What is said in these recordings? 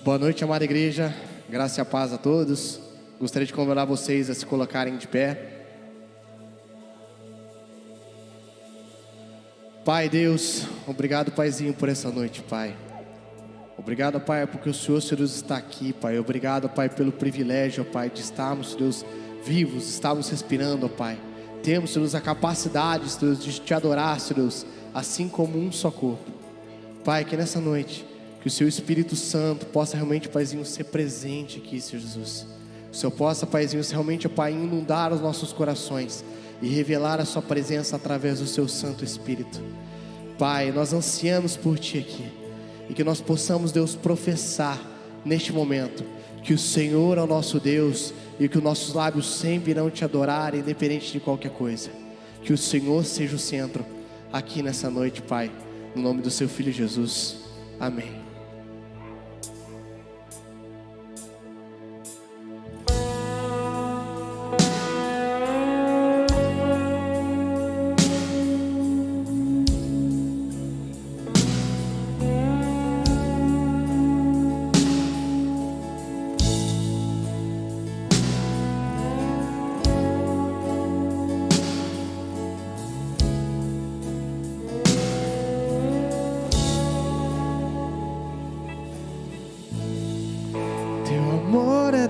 Boa noite, amada igreja, graça e a paz a todos. Gostaria de convidar vocês a se colocarem de pé. Pai Deus, obrigado, Paizinho, por essa noite, Pai. Obrigado, Pai, porque o Senhor, Deus, está aqui, Pai. Obrigado, Pai, pelo privilégio, Pai, de estarmos, Deus, vivos, estarmos respirando, Pai. Temos, Deus, a capacidade, Deus, de te adorar, Deus, assim como um só corpo. Pai, que nessa noite, que o Seu Espírito Santo possa realmente, Paizinho, ser presente aqui, Senhor Jesus. O Senhor possa, Paizinho, realmente, Pai, inundar os nossos corações e revelar a Sua presença através do Seu Santo Espírito. Pai, nós ansiamos por Ti aqui, e que nós possamos, Deus, professar neste momento que o Senhor é o nosso Deus, e que os nossos lábios sempre irão Te adorar, independente de qualquer coisa. Que o Senhor seja o centro aqui nessa noite, Pai, no nome do Seu Filho Jesus, amém.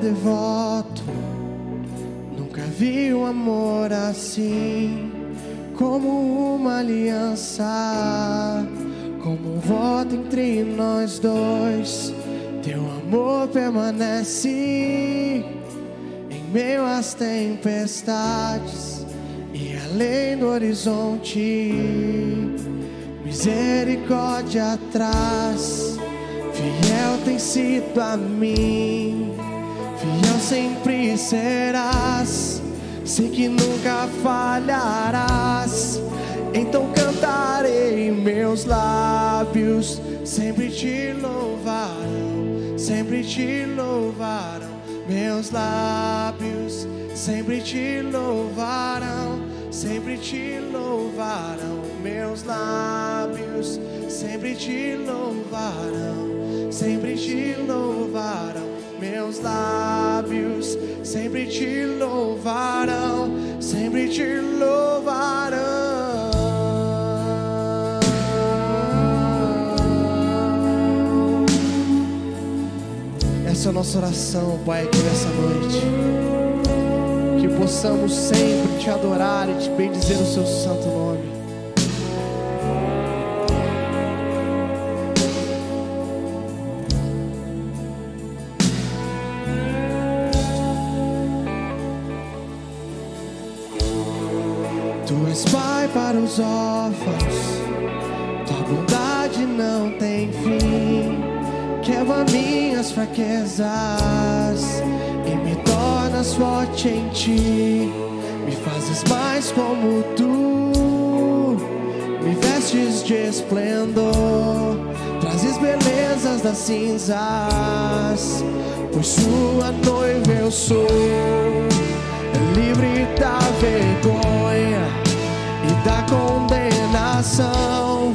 Devoto, nunca vi um amor assim, como uma aliança, como um voto entre nós dois. Teu amor permanece em meio às tempestades e além do horizonte. Misericórdia atrás, fiel tem sido a mim. Fiel sempre serás, sei que nunca falharás. Então cantarei, meus lábios sempre te louvarão, sempre te louvarão. Meus lábios sempre te louvarão, sempre te louvarão. Meus lábios sempre te louvarão, sempre te louvarão. Meus lábios sempre te louvarão, sempre te louvarão. Essa é a nossa oração, Pai, aqui nessa noite. Que possamos sempre te adorar e te bendizer o Seu santo nome. Tu és Pai para os órfãos, tua bondade não tem fim. Quebra minhas fraquezas e me tornas forte em Ti. Me fazes mais como Tu, me vestes de esplendor, trazes belezas das cinzas, pois Sua noiva eu sou. Livre da vergonha e da condenação,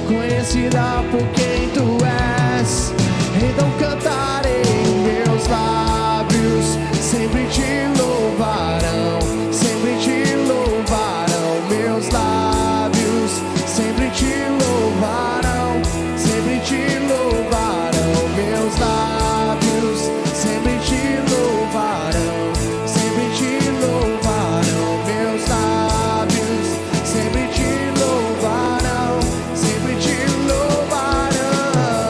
conhecida por quem Tu és. Então cantarei, meus lábios sempre te louvarão, sempre te louvarão. Meus lábios sempre te louvarão, sempre te louvarão. Meus lábios sempre te louvarão, sempre te louvarão. Meus lábios sempre te louvarão, sempre te louvarão.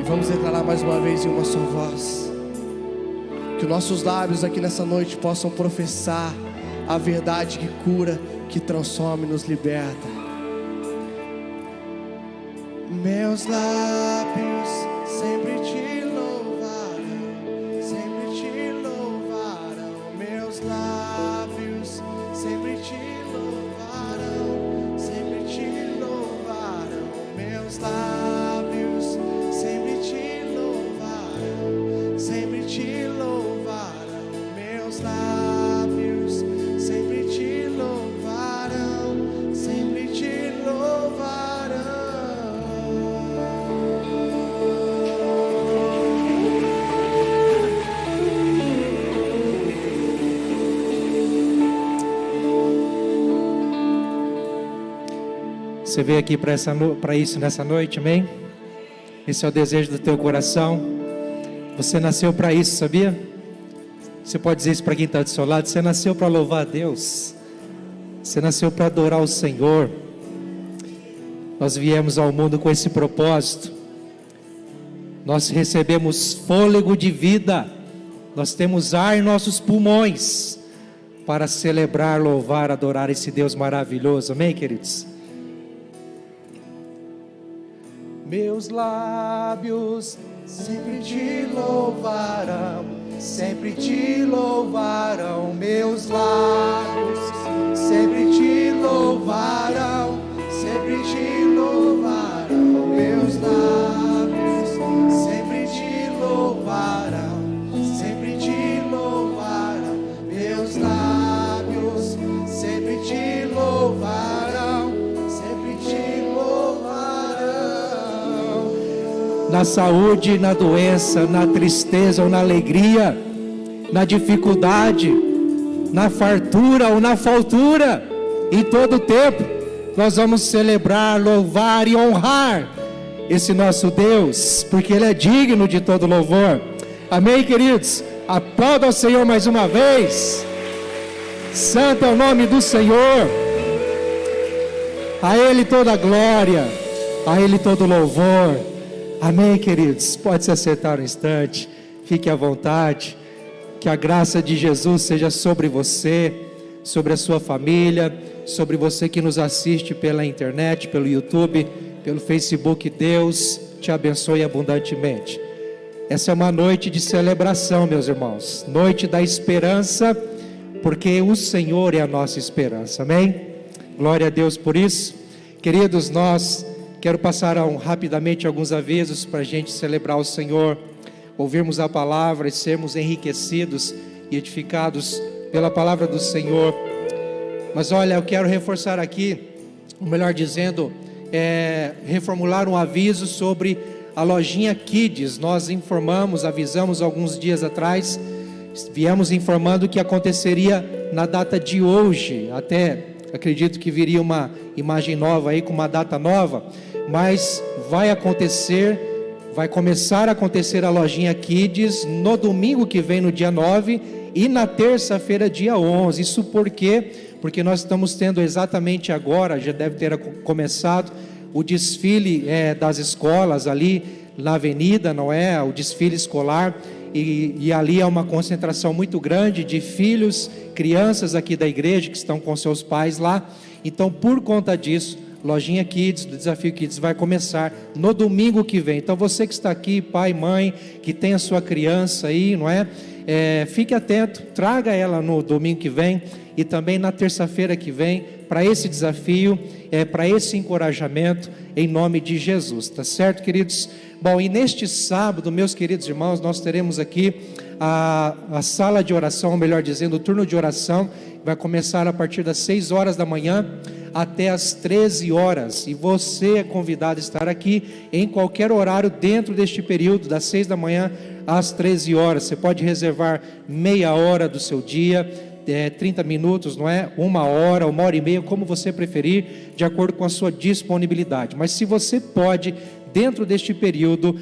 Vamos declarar mais uma vez em uma só voz. Que nossos lábios aqui nessa noite possam professar a verdade que cura, que transforma e nos liberta. Meus lábios sempre te louvarão, sempre te louvarão. Meus lábios sempre te louvarão, sempre te louvarão. Meus lábios sempre te louvarão, sempre te louvarão. Meus lábios sempre te louvarão, sempre te louvarão. Você veio aqui para isso nessa noite, amém? Esse é o desejo do teu coração. Você nasceu para isso, sabia? Você pode dizer isso para quem está do seu lado. Você nasceu para louvar a Deus. Você nasceu para adorar o Senhor. Nós viemos ao mundo com esse propósito. Nós recebemos fôlego de vida. Nós temos ar em nossos pulmões para celebrar, louvar, adorar esse Deus maravilhoso. Amém, queridos? Meus lábios sempre te louvarão, sempre te louvarão. Meus lábios sempre te louvarão, sempre te louvarão. Meus lábios sempre te louvarão, sempre te louvarão. Meus lábios sempre te louvarão, sempre te louvarão. Na saúde, na doença, na tristeza ou na alegria, na dificuldade, na fartura ou na faltura, em todo tempo, nós vamos celebrar, louvar e honrar esse nosso Deus, porque Ele é digno de todo louvor. Amém, queridos? Aplauda ao Senhor mais uma vez. Santo é o nome do Senhor. A Ele toda a glória, a Ele todo louvor. Amém, queridos? Pode se acertar um instante, fique à vontade. Que a graça de Jesus seja sobre você, sobre a sua família, sobre você que nos assiste pela internet, pelo YouTube, pelo Facebook. Deus te abençoe abundantemente. Essa é uma noite de celebração, meus irmãos, noite da esperança, porque o Senhor é a nossa esperança. Amém? Glória a Deus por isso. Queridos, quero passar rapidamente alguns avisos para a gente celebrar o Senhor, ouvirmos a palavra e sermos enriquecidos e edificados pela palavra do Senhor. Mas olha, eu quero reforçar aqui, ou melhor dizendo, reformular um aviso sobre a lojinha Kids. Nós avisamos alguns dias atrás, viemos informando que aconteceria na data de hoje. Até acredito que viria uma imagem nova aí, com uma data nova, mas vai começar a acontecer a lojinha Kids no domingo que vem, no dia 9, e na terça-feira, dia 11. Isso por quê? Porque nós estamos tendo exatamente agora, já deve ter começado, o desfile das escolas ali na avenida, não é? O desfile escolar, e ali é uma concentração muito grande de filhos, crianças aqui da igreja que estão com seus pais lá. Então, por conta disso, lojinha Kids, do Desafio Kids, vai começar no domingo que vem. Então você que está aqui, pai, mãe, que tem a sua criança aí, não é? Fique atento, traga ela no domingo que vem e também na terça-feira que vem, para esse desafio, para esse encorajamento, em nome de Jesus, tá certo, queridos? Bom, e neste sábado, meus queridos irmãos, nós teremos aqui a sala de oração, ou melhor dizendo, o turno de oração, vai começar a partir das 6 horas da manhã até as 13 horas, e você é convidado a estar aqui em qualquer horário dentro deste período, das 6 da manhã às 13 horas, você pode reservar meia hora do seu dia, 30 minutos, não é? 1 hora e meia, como você preferir, de acordo com a sua disponibilidade. Mas se você pode, dentro deste período,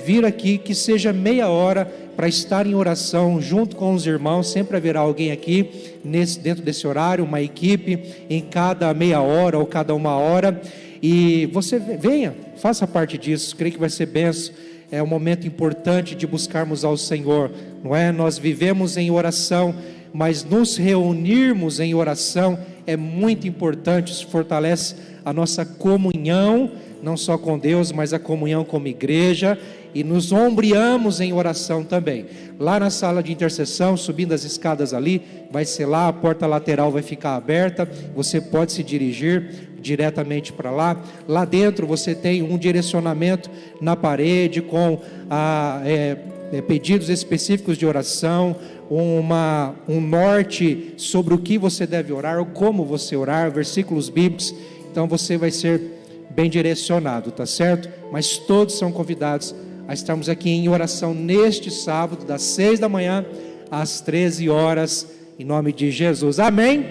vir aqui, que seja meia hora, para estar em oração junto com os irmãos. Sempre haverá alguém aqui, dentro desse horário, uma equipe, em cada meia hora ou cada 1 hora, e você venha, faça parte disso. Creio que vai ser benção é um momento importante de buscarmos ao Senhor, não é? Nós vivemos em oração, mas nos reunirmos em oração é muito importante, isso fortalece a nossa comunhão, não só com Deus, mas a comunhão como igreja, e nos ombreamos em oração também. Lá na sala de intercessão, subindo as escadas ali, vai ser lá, a porta lateral vai ficar aberta, você pode se dirigir diretamente para lá. Lá dentro você tem um direcionamento na parede com pedidos específicos de oração, um norte sobre o que você deve orar, ou como você orar, versículos bíblicos. Então você vai ser bem direcionado, tá certo? Mas todos são convidados a estarmos aqui em oração neste sábado, das 6 da manhã às 13 horas, em nome de Jesus. Amém?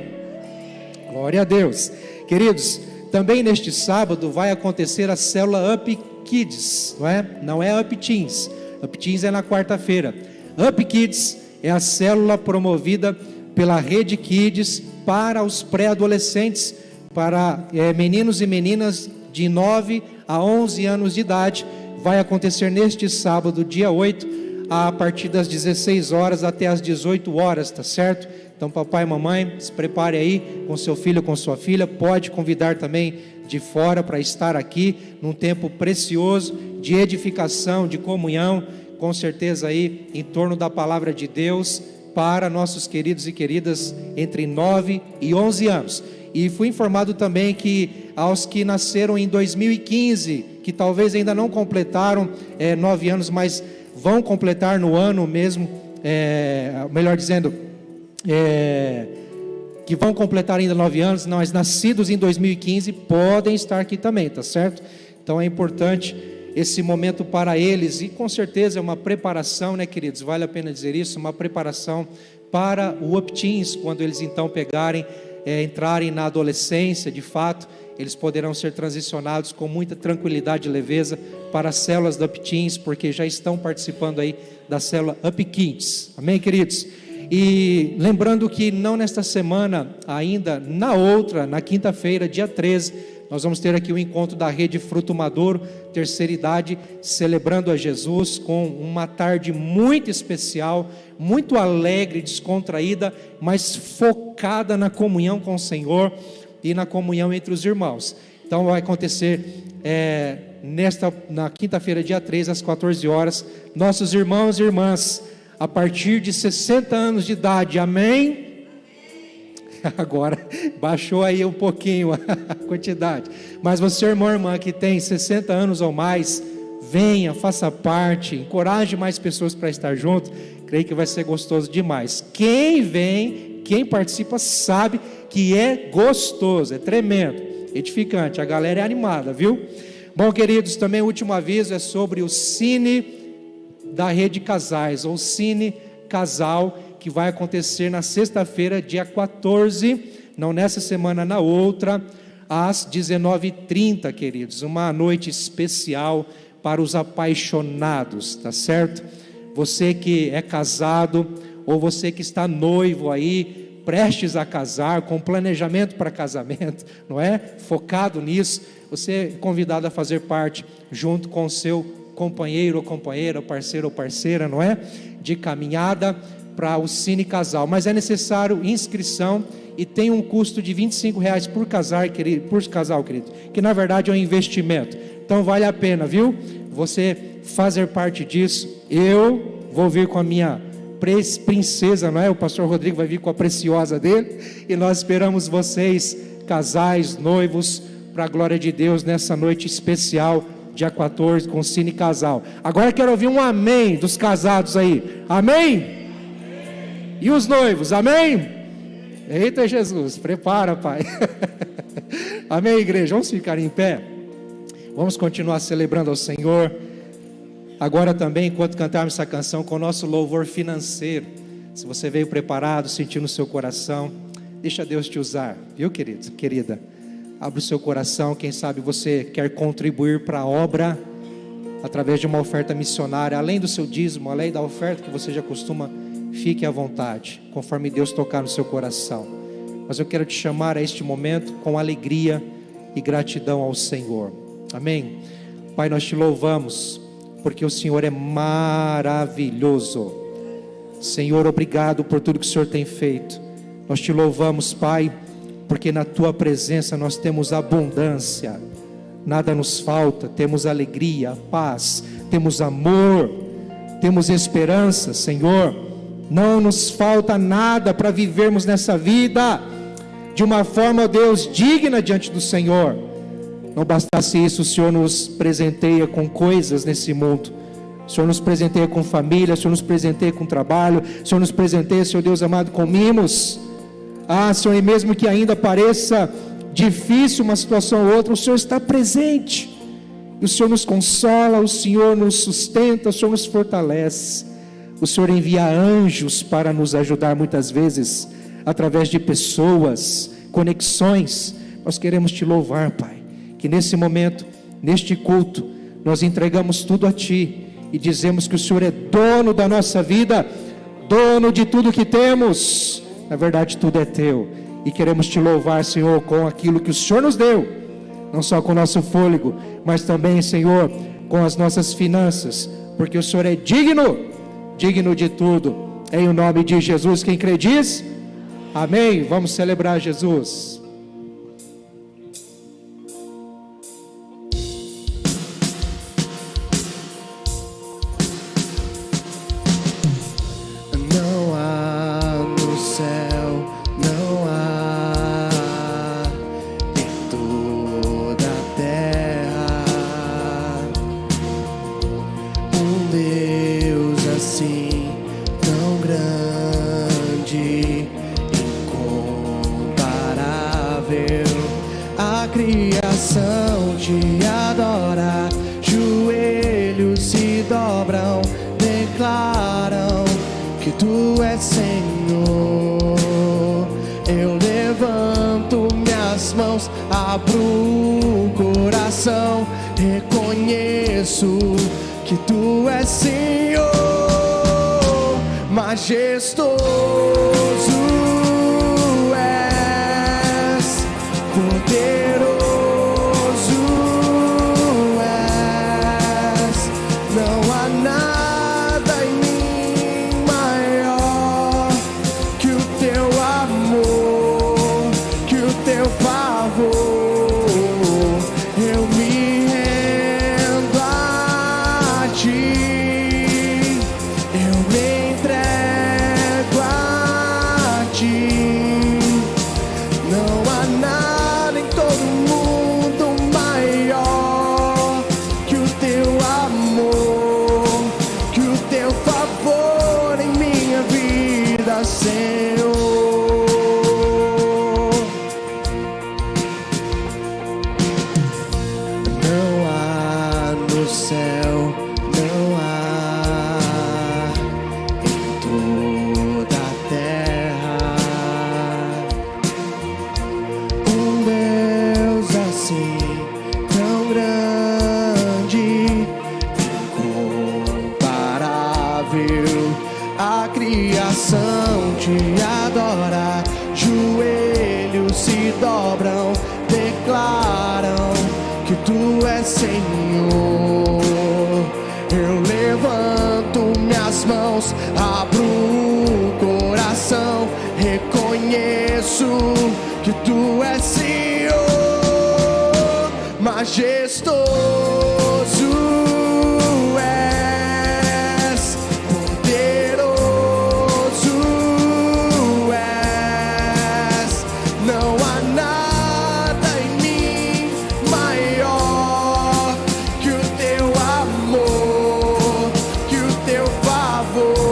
Glória a Deus. Queridos, também neste sábado vai acontecer a célula Up Kids, não é? Não é Up Teens. Up Teens é na quarta-feira. Up Kids é a célula promovida pela Rede Kids para os pré-adolescentes, para meninos e meninas de 9 a 11 anos de idade. Vai acontecer neste sábado, dia 8, a partir das 16 horas até as 18 horas, tá certo? Então papai e mamãe, se prepare aí com seu filho, com sua filha, pode convidar também de fora para estar aqui, num tempo precioso, de edificação, de comunhão, com certeza aí, em torno da palavra de Deus, para nossos queridos e queridas entre 9 e 11 anos. E fui informado também que aos que nasceram em 2015, que talvez ainda não completaram 9 anos, mas vão completar no ano mesmo, melhor dizendo, que vão completar ainda 9 anos, mas nascidos em 2015 podem estar aqui também, tá certo? Então é importante esse momento para eles, e com certeza é uma preparação, né, queridos? Vale a pena dizer isso, uma preparação para o Up Teens, quando eles então entrarem na adolescência, de fato, eles poderão ser transicionados com muita tranquilidade e leveza para as células do Up Teens, porque já estão participando aí da célula Up Kids. Amém, queridos? E lembrando que não nesta semana, ainda na outra, na quinta-feira, dia 13, nós vamos ter aqui o encontro da Rede Fruto Maduro, terceira idade, celebrando a Jesus, com uma tarde muito especial, muito alegre, descontraída, mas focada na comunhão com o Senhor e na comunhão entre os irmãos. Então vai acontecer na quinta-feira, dia 3, às 14 horas, nossos irmãos e irmãs, a partir de 60 anos de idade, amém? Agora baixou aí um pouquinho a quantidade, mas você, irmão, irmã, que tem 60 anos ou mais, venha, faça parte, encoraje mais pessoas para estar junto. Creio que vai ser gostoso demais. Quem vem, quem participa, sabe que é gostoso, é tremendo, edificante, a galera é animada, viu? Bom, queridos, também o último aviso é sobre o Cine da Rede Casais, ou Cine Casal, que vai acontecer na sexta-feira, dia 14, não nessa semana, na outra, às 19h30, queridos, uma noite especial para os apaixonados, tá certo? Você que é casado, ou você que está noivo aí, prestes a casar, com planejamento para casamento, não é? Focado nisso, você é convidado a fazer parte, junto com o seu companheiro ou companheira, parceiro ou parceira, não é? De caminhada para o Cine Casal, mas é necessário inscrição e tem um custo de R$25 por casal, querido, que na verdade é um investimento, então vale a pena, viu? Você fazer parte disso. Eu vou vir com a minha princesa, não é? O pastor Rodrigo vai vir com a preciosa dele, e nós esperamos vocês, casais, noivos, para a glória de Deus, nessa noite especial, dia 14, com o Cine Casal. Agora quero ouvir um amém dos casados aí, amém? E os noivos, amém? Eita Jesus, prepara, Pai. Amém, igreja? Vamos ficar em pé? Vamos continuar celebrando ao Senhor. Agora também, enquanto cantarmos essa canção, com o nosso louvor financeiro. Se você veio preparado, sentindo no seu coração, deixa Deus te usar, viu, querido, querida? Abre o seu coração, quem sabe você quer contribuir para a obra, através de uma oferta missionária, além do seu dízimo, além da oferta que você já costuma. Fique à vontade, conforme Deus tocar no seu coração. Mas eu quero te chamar a este momento com alegria e gratidão ao Senhor. Amém? Pai, nós te louvamos porque o Senhor é maravilhoso. Senhor, obrigado por tudo que o Senhor tem feito. Nós te louvamos, Pai, porque na tua presença nós temos abundância, nada nos falta, temos alegria, paz, temos amor, temos esperança. Senhor, não nos falta nada para vivermos nessa vida de uma forma, ó Deus, digna diante do Senhor. Não bastasse isso, o Senhor nos presenteia com coisas nesse mundo. O Senhor nos presenteia com família, o Senhor nos presenteia com trabalho, o Senhor nos presenteia, Senhor Deus amado, com mimos. Senhor, e mesmo que ainda pareça difícil uma situação ou outra, o Senhor está presente. O Senhor nos consola, o Senhor nos sustenta, o Senhor nos fortalece. O Senhor envia anjos para nos ajudar muitas vezes, através de pessoas, conexões. Nós queremos te louvar, Pai, que nesse momento, neste culto, nós entregamos tudo a Ti e dizemos que o Senhor é dono da nossa vida, dono de tudo que temos. Na verdade, tudo é Teu, e queremos te louvar, Senhor, com aquilo que o Senhor nos deu, não só com o nosso fôlego, mas também, Senhor, com as nossas finanças, porque o Senhor é digno de tudo. Em o nome de Jesus, quem crê diz amém. Vamos celebrar Jesus. Abro o coração, reconheço que Tu és Senhor, majestoso és, poderoso és, não há nada em mim maior que o Teu amor, que o Teu favor. Abro o coração, reconheço que Tu és Senhor, majestoso és, poderoso és, não há nada em mim maior que o Teu amor, que o Teu favor.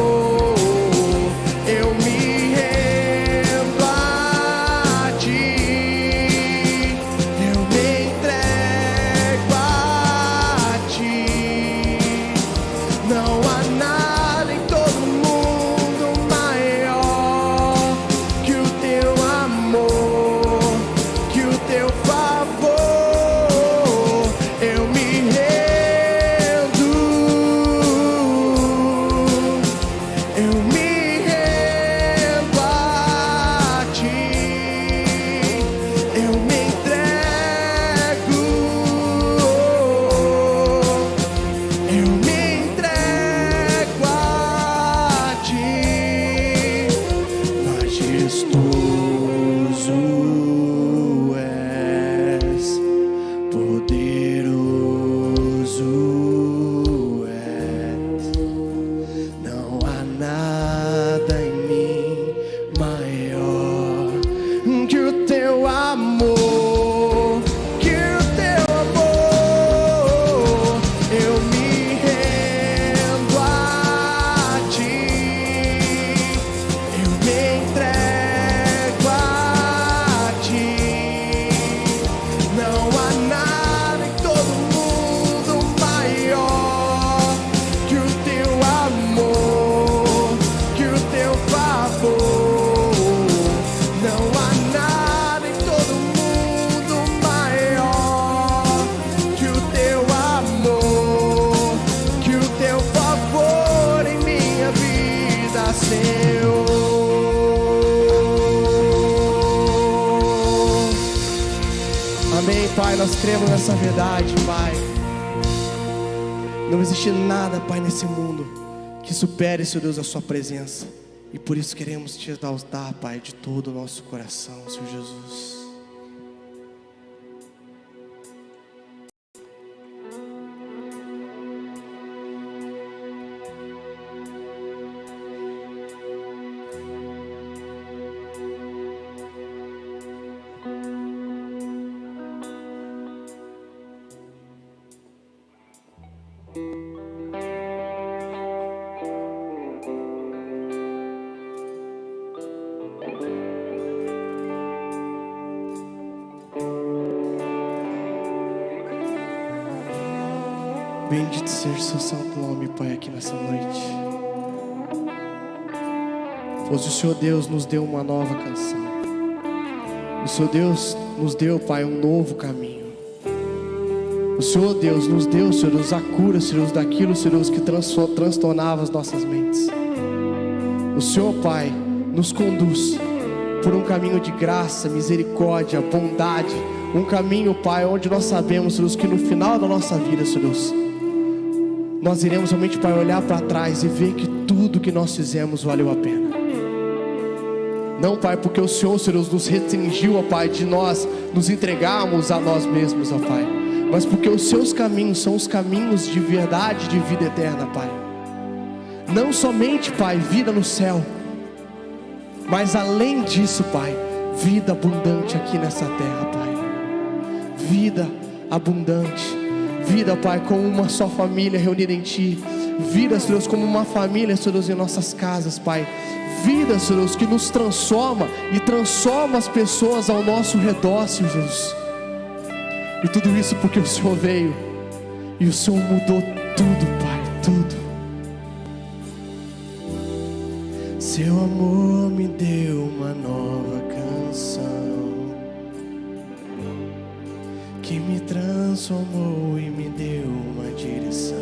nós cremos nessa verdade, Pai. Não existe nada, Pai, nesse mundo que supere, Senhor Deus, a sua presença. E por isso queremos te exaltar, Pai, de todo o nosso coração, Senhor Jesus. Bendito seja o seu santo nome, Pai, aqui nessa noite. Pois o Senhor Deus nos deu uma nova canção. O Senhor Deus nos deu, Pai, um novo caminho. O Senhor Deus nos deu, Senhor Deus, a cura, Senhor Deus, daquilo, Senhor Deus, que transtornava as nossas mentes. O Senhor, Pai, nos conduz por um caminho de graça, misericórdia, bondade. Um caminho, Pai, onde nós sabemos, Senhor Deus, que no final da nossa vida, Senhor Deus, nós iremos realmente, Pai, olhar para trás e ver que tudo que nós fizemos valeu a pena. Não, Pai, porque o Senhor, Deus, nos restringiu, ó Pai, de nós nos entregarmos a nós mesmos, ó Pai, mas porque os seus caminhos são os caminhos de verdade, de vida eterna, Pai. Não somente, Pai, vida no céu, mas além disso, Pai, vida abundante aqui nessa terra, Pai. Vida abundante. Vida, Pai, como uma só família reunida em Ti. Vida, Senhor Deus, como uma família, Senhor Deus, em nossas casas, Pai. Vida, Senhor Deus, que nos transforma e transforma as pessoas ao nosso redor, Senhor Jesus. E tudo isso porque o Senhor veio e o Senhor mudou tudo, Pai, tudo. Seu amor me deu uma nova canção que me transformou e me deu uma direção.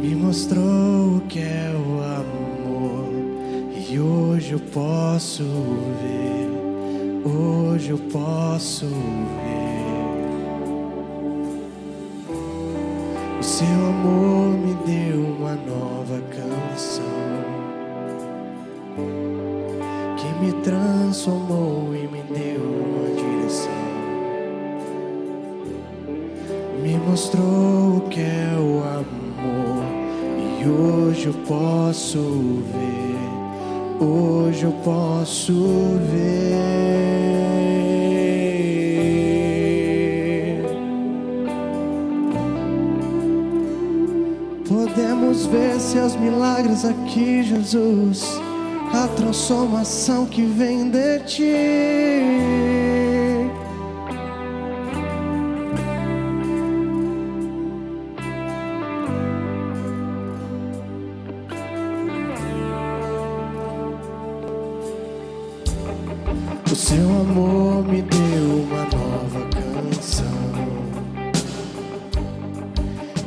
Me mostrou o que é o amor e hoje eu posso ver. Hoje eu posso ver. O seu amor me deu uma nova canção que me transformou e me deu uma direção. Me mostrou o que é o amor e hoje eu posso ver. Hoje eu posso ver. Podemos ver seus milagres aqui, Jesus. A transformação que vem de Ti. O seu amor me deu uma nova canção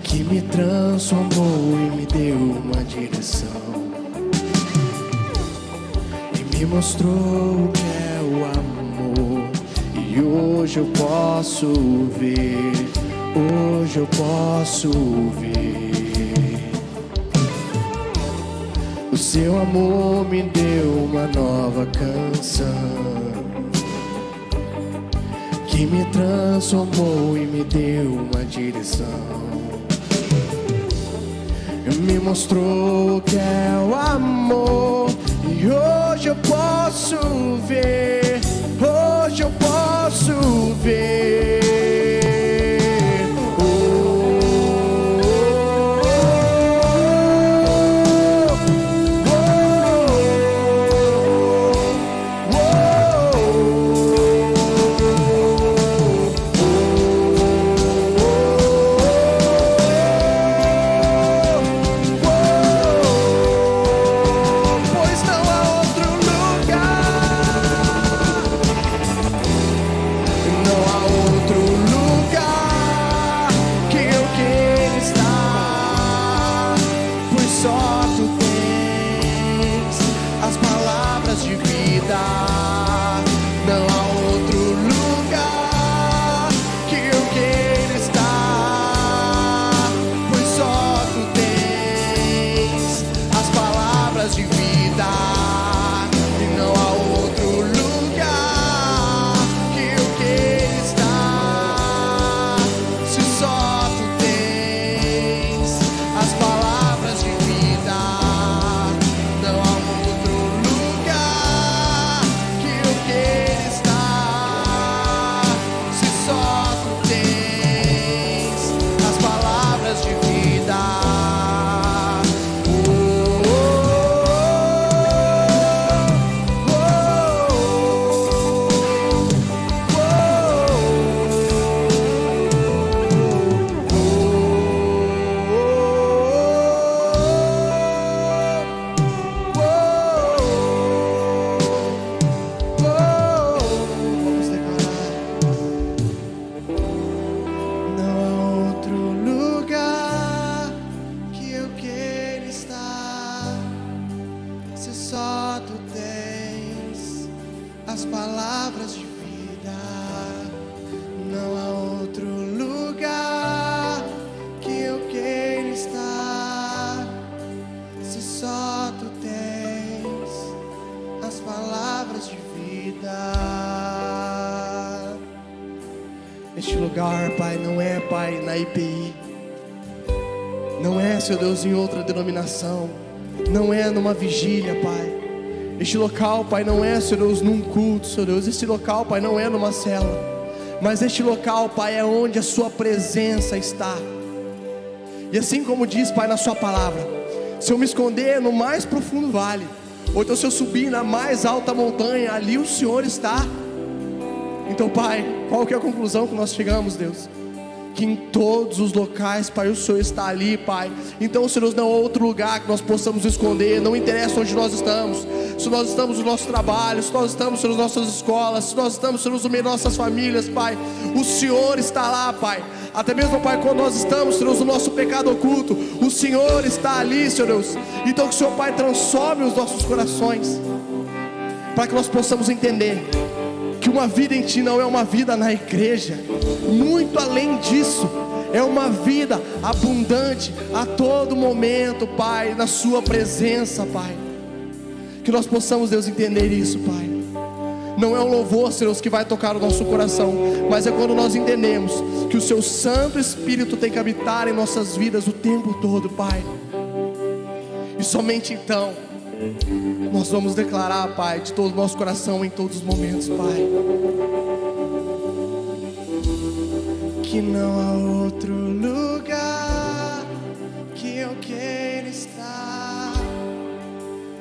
que me transformou e me deu uma direção. E me mostrou o que é o amor e hoje eu posso ver. Hoje eu posso ver. O seu amor me deu uma nova canção que me transformou e me deu uma direção. Me mostrou o que é o amor e hoje eu posso ver. Hoje eu posso ver. Outro lugar, Pai, não é, Pai, na IPI. Não é, Senhor Deus, em outra denominação. Não é numa vigília, Pai. Este local, Pai, não é, Senhor Deus, num culto, Senhor Deus. Este local, Pai, não é numa célula. Mas este local, Pai, é onde a Sua presença está. E assim como diz, Pai, na Sua palavra, se eu me esconder no mais profundo vale, ou então se eu subir na mais alta montanha, ali o Senhor está. Então, Pai, qual que é a conclusão que nós chegamos, Deus? Que em todos os locais, Pai, o Senhor está ali, Pai. Então, Senhor, não há outro lugar que nós possamos esconder. Não interessa onde nós estamos. Se nós estamos no nosso trabalho, se nós estamos nas nossas escolas, se nós estamos no meio das nossas famílias, Pai, o Senhor está lá, Pai. Até mesmo, Pai, quando nós estamos, Senhor, no nosso pecado oculto, o Senhor está ali, Senhor Deus. Então que o Senhor, Pai, transforme os nossos corações, para que nós possamos entender que uma vida em Ti não é uma vida na igreja. Muito além disso, é uma vida abundante a todo momento, Pai, na Sua presença, Pai. Que nós possamos, Deus, entender isso, Pai. Não é o louvor, Senhor, que vai tocar o nosso coração, mas é quando nós entendemos que o Seu Santo Espírito tem que habitar em nossas vidas o tempo todo, Pai. E somente então nós vamos declarar, Pai, de todo o nosso coração, em todos os momentos, Pai, que não há outro lugar que eu queira estar,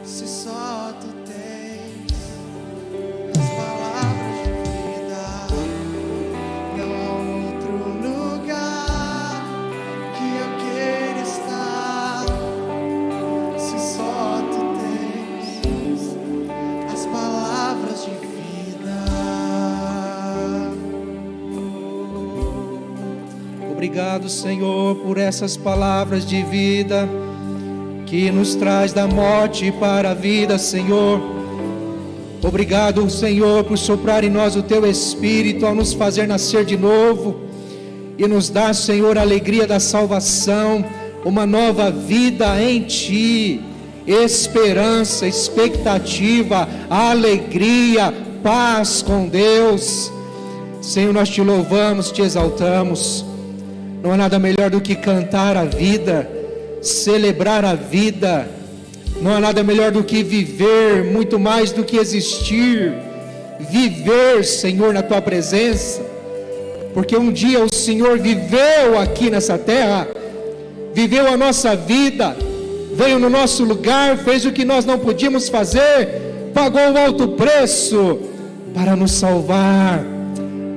se só Tu tens as palavras de vida. Não há outro lugar que eu queira estar, se só Tu tens as palavras de vida. Obrigado, Senhor, por essas palavras de vida que nos traz da morte para a vida, Senhor. Obrigado, Senhor, por soprar em nós o Teu Espírito ao nos fazer nascer de novo e nos dar, Senhor, a alegria da salvação, uma nova vida em Ti, esperança, expectativa, alegria, paz com Deus. Senhor, nós Te louvamos, Te exaltamos. Não há nada melhor do que cantar a vida, celebrar a vida. Não há nada melhor do que viver, muito mais do que existir. Viver, Senhor, na Tua presença. Porque um dia o Senhor viveu aqui nessa terra, viveu a nossa vida, veio no nosso lugar, fez o que nós não podíamos fazer, pagou um alto preço para nos salvar.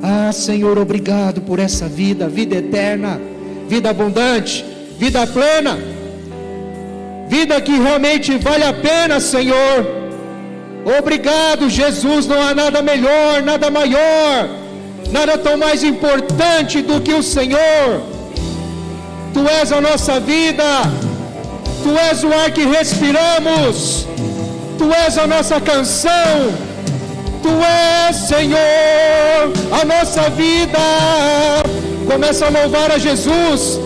Ah, Senhor, obrigado por essa vida, vida eterna, vida abundante, vida plena, vida que realmente vale a pena, Senhor. Obrigado, Jesus. Não há nada melhor, nada maior, nada tão mais importante do que o Senhor. Tu és a nossa vida, Tu és o ar que respiramos, Tu és a nossa canção, Tu és, Senhor, a nossa vida. Começa a louvar a Jesus,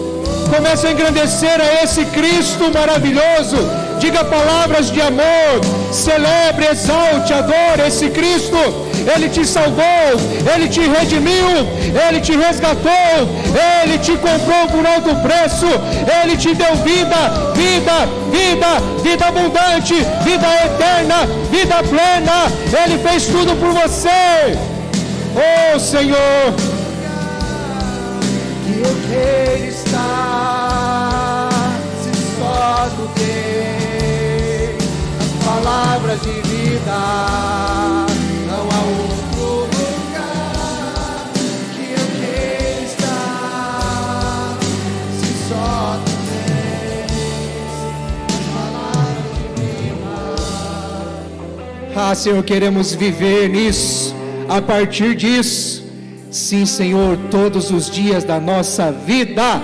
começa a engrandecer a esse Cristo maravilhoso. Diga palavras de amor, celebre, exalte, adore esse Cristo. Ele te salvou, Ele te redimiu, Ele te resgatou, Ele te comprou por alto preço, Ele te deu vida, vida, vida, vida abundante, vida eterna, vida plena. Ele fez tudo por você. Oh, Senhor, que eu queira estar, se só Tu tens as palavras de vida. Não há outro lugar que eu queira estar, se só Tu tens as palavras de vida. ah, Senhor, queremos viver nisso, a partir disso. Sim, Senhor, todos os dias da nossa vida,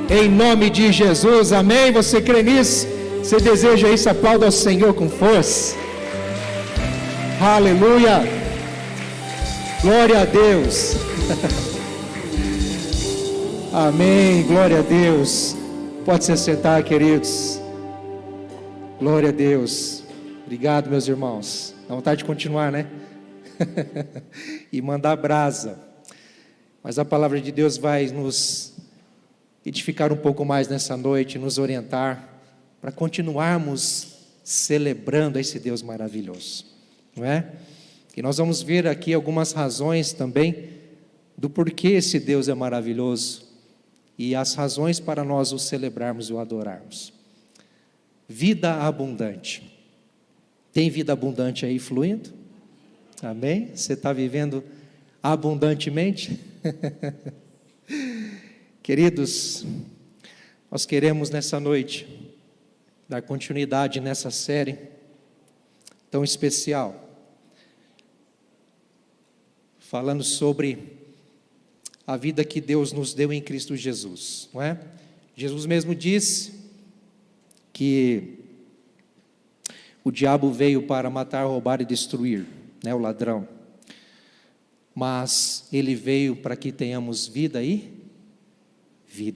em nome de Jesus, amém? Você crê nisso? Você deseja isso? Aplauda ao Senhor com força. Aleluia, glória a Deus. Amém, glória a Deus. Pode se sentar, queridos. Glória a Deus. Obrigado, meus irmãos. Dá vontade de continuar, né? E mandar brasa. Mas a palavra de Deus vai nos edificar um pouco mais nessa noite, nos orientar para continuarmos celebrando esse Deus maravilhoso, não é? E nós vamos ver aqui algumas razões também do porquê esse Deus é maravilhoso e as razões para nós o celebrarmos e o adorarmos. Vida abundante. Tem vida abundante aí fluindo? Amém? Você está vivendo abundantemente? Queridos, nós queremos nessa noite dar continuidade nessa série tão especial, falando sobre a vida que Deus nos deu em Cristo Jesus, não é? Jesus mesmo disse que o diabo veio para matar, roubar e destruir, né, o ladrão, mas ele veio para que tenhamos vida e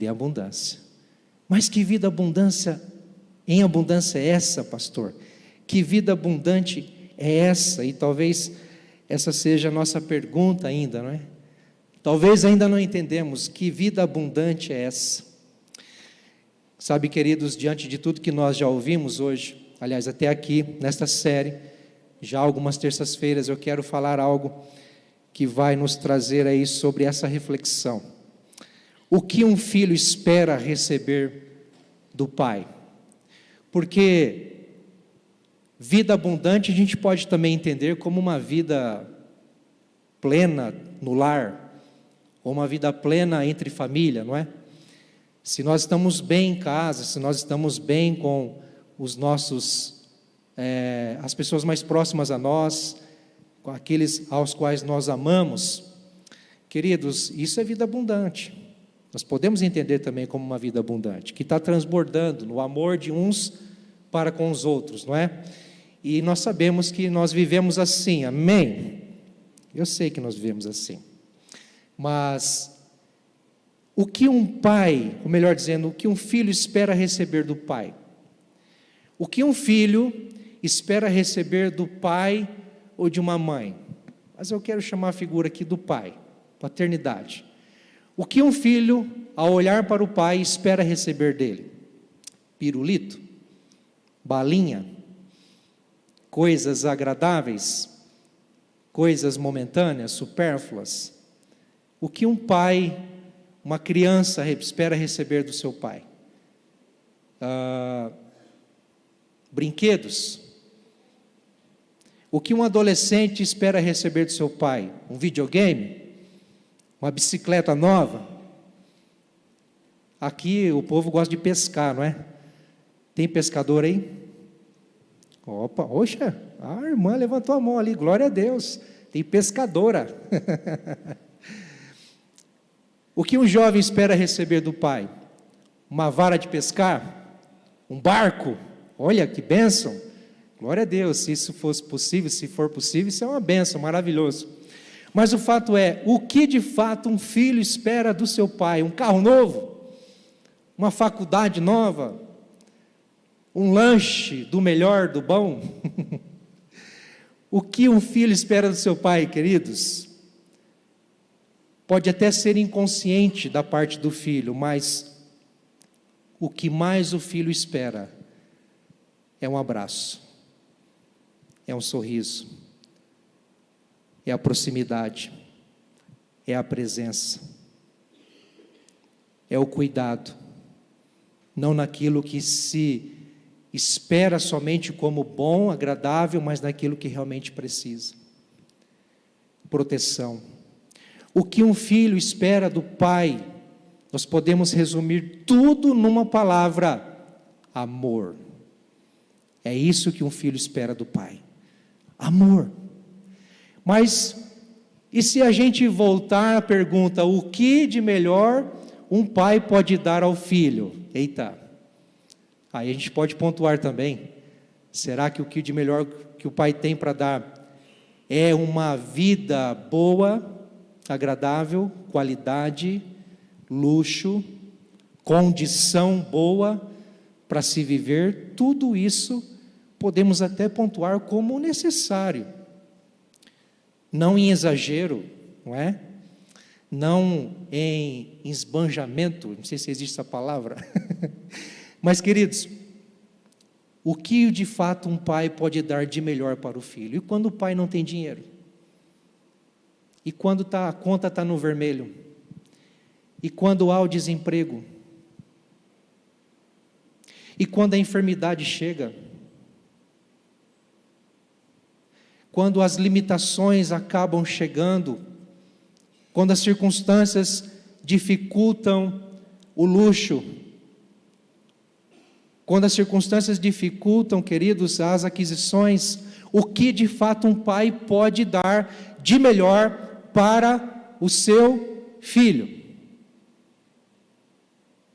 abundância. Mas que vida em abundância é essa, pastor? Que vida abundante é essa? E talvez essa seja a nossa pergunta ainda, não é? Talvez ainda não entendemos que vida abundante é essa. Sabe, queridos, diante de tudo que nós já ouvimos hoje, aliás, até aqui, nesta série, já algumas terças-feiras, eu quero falar algo que vai nos trazer aí sobre essa reflexão. O que um filho espera receber do pai? Porque vida abundante a gente pode também entender como uma vida plena no lar, ou uma vida plena entre família, não é? Se nós estamos bem em casa, se nós estamos bem com os nossos, as pessoas mais próximas a nós, com aqueles aos quais nós amamos, queridos, isso é vida abundante. Nós podemos entender também como uma vida abundante, que está transbordando no amor de uns para com os outros, não é? E nós sabemos que nós vivemos assim, amém? Eu sei que nós vivemos assim. Mas o que um pai, ou melhor dizendo, o que um filho espera receber do pai? O que um filho espera receber do pai ou de uma mãe? Mas eu quero chamar a figura aqui do pai, paternidade. O que um filho, ao olhar para o pai, espera receber dele? Pirulito? Balinha? Coisas agradáveis? Coisas momentâneas, supérfluas? O que um pai, uma criança espera receber do seu pai? Brinquedos? O que um adolescente espera receber do seu pai? Um videogame? Uma bicicleta nova? Aqui o povo gosta de pescar, não é? Tem pescador aí? Opa, oxa, a irmã levantou a mão ali, glória a Deus. Tem pescadora. O que um jovem espera receber do pai? Uma vara de pescar? Um barco? Olha que bênção! Glória a Deus, se isso fosse possível, se for possível, isso é uma bênção, maravilhoso. Mas o fato é, o que de fato um filho espera do seu pai? Um carro novo? Uma faculdade nova? Um lanche do melhor, do bom? O que um filho espera do seu pai, queridos? Pode até ser inconsciente da parte do filho, mas o que mais o filho espera é um abraço, é um sorriso, é a proximidade, é a presença, é o cuidado, não naquilo que se espera somente como bom, agradável, mas naquilo que realmente precisa. Proteção. O que um filho espera do pai, nós podemos resumir tudo numa palavra: amor. É isso que um filho espera do pai, amor. Mas, e se a gente voltar à pergunta, o que de melhor um pai pode dar ao filho? Eita, aí a gente pode pontuar também, será que o que de melhor que o pai tem para dar é uma vida boa, agradável, qualidade, luxo, condição boa para se viver? Tudo isso podemos até pontuar como necessário, não em exagero, não é? não em esbanjamento, não sei se existe essa palavra, mas queridos, o que de fato um pai pode dar de melhor para o filho? E quando o pai não tem dinheiro? E quando a conta está no vermelho? E quando há o desemprego? E quando a enfermidade chega? Quando as limitações acabam chegando? Quando as circunstâncias dificultam o luxo? Quando as circunstâncias dificultam, queridos, as aquisições, o que de fato um pai pode dar de melhor para o seu filho?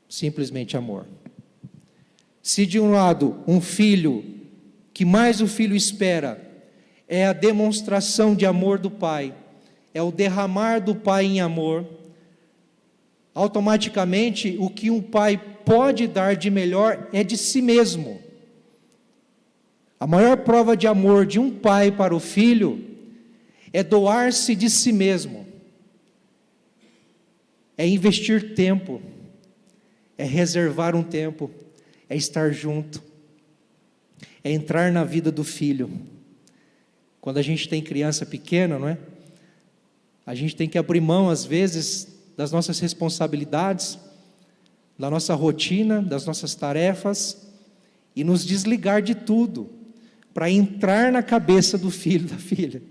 Simplesmente amor. Se de um lado, um filho, que mais o filho espera, é a demonstração de amor do pai, é o derramar do pai em amor, automaticamente o que um pai pode dar de melhor é de si mesmo. A maior prova de amor de um pai para o filho é doar-se de si mesmo, é investir tempo, é reservar um tempo, é estar junto, é entrar na vida do filho. Quando a gente tem criança pequena, não é? A gente tem que abrir mão, às vezes, das nossas responsabilidades, da nossa rotina, das nossas tarefas, e nos desligar de tudo, para entrar na cabeça do filho, da filha,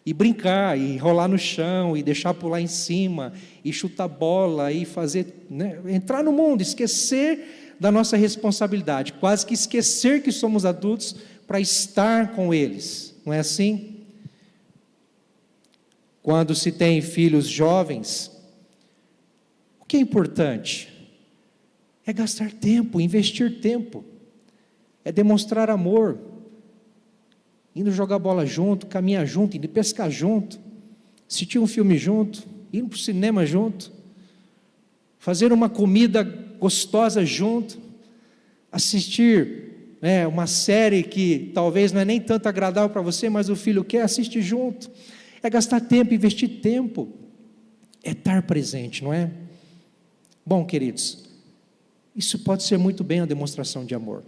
e brincar, e rolar no chão, e deixar pular em cima, e chutar bola, e fazer, né? Entrar no mundo, esquecer da nossa responsabilidade, quase que esquecer que somos adultos para estar com eles, não é assim? Quando se tem filhos jovens, o que é importante? É gastar tempo, investir tempo, é demonstrar amor, indo jogar bola junto, caminhar junto, indo pescar junto, assistir um filme junto, indo para o cinema junto, fazer uma comida gostosa junto, assistir uma série que talvez não é nem tanto agradável para você, mas o filho quer, assistir junto, é gastar tempo, investir tempo, é estar presente, não é? Bom, queridos, isso pode ser muito bem a demonstração de amor,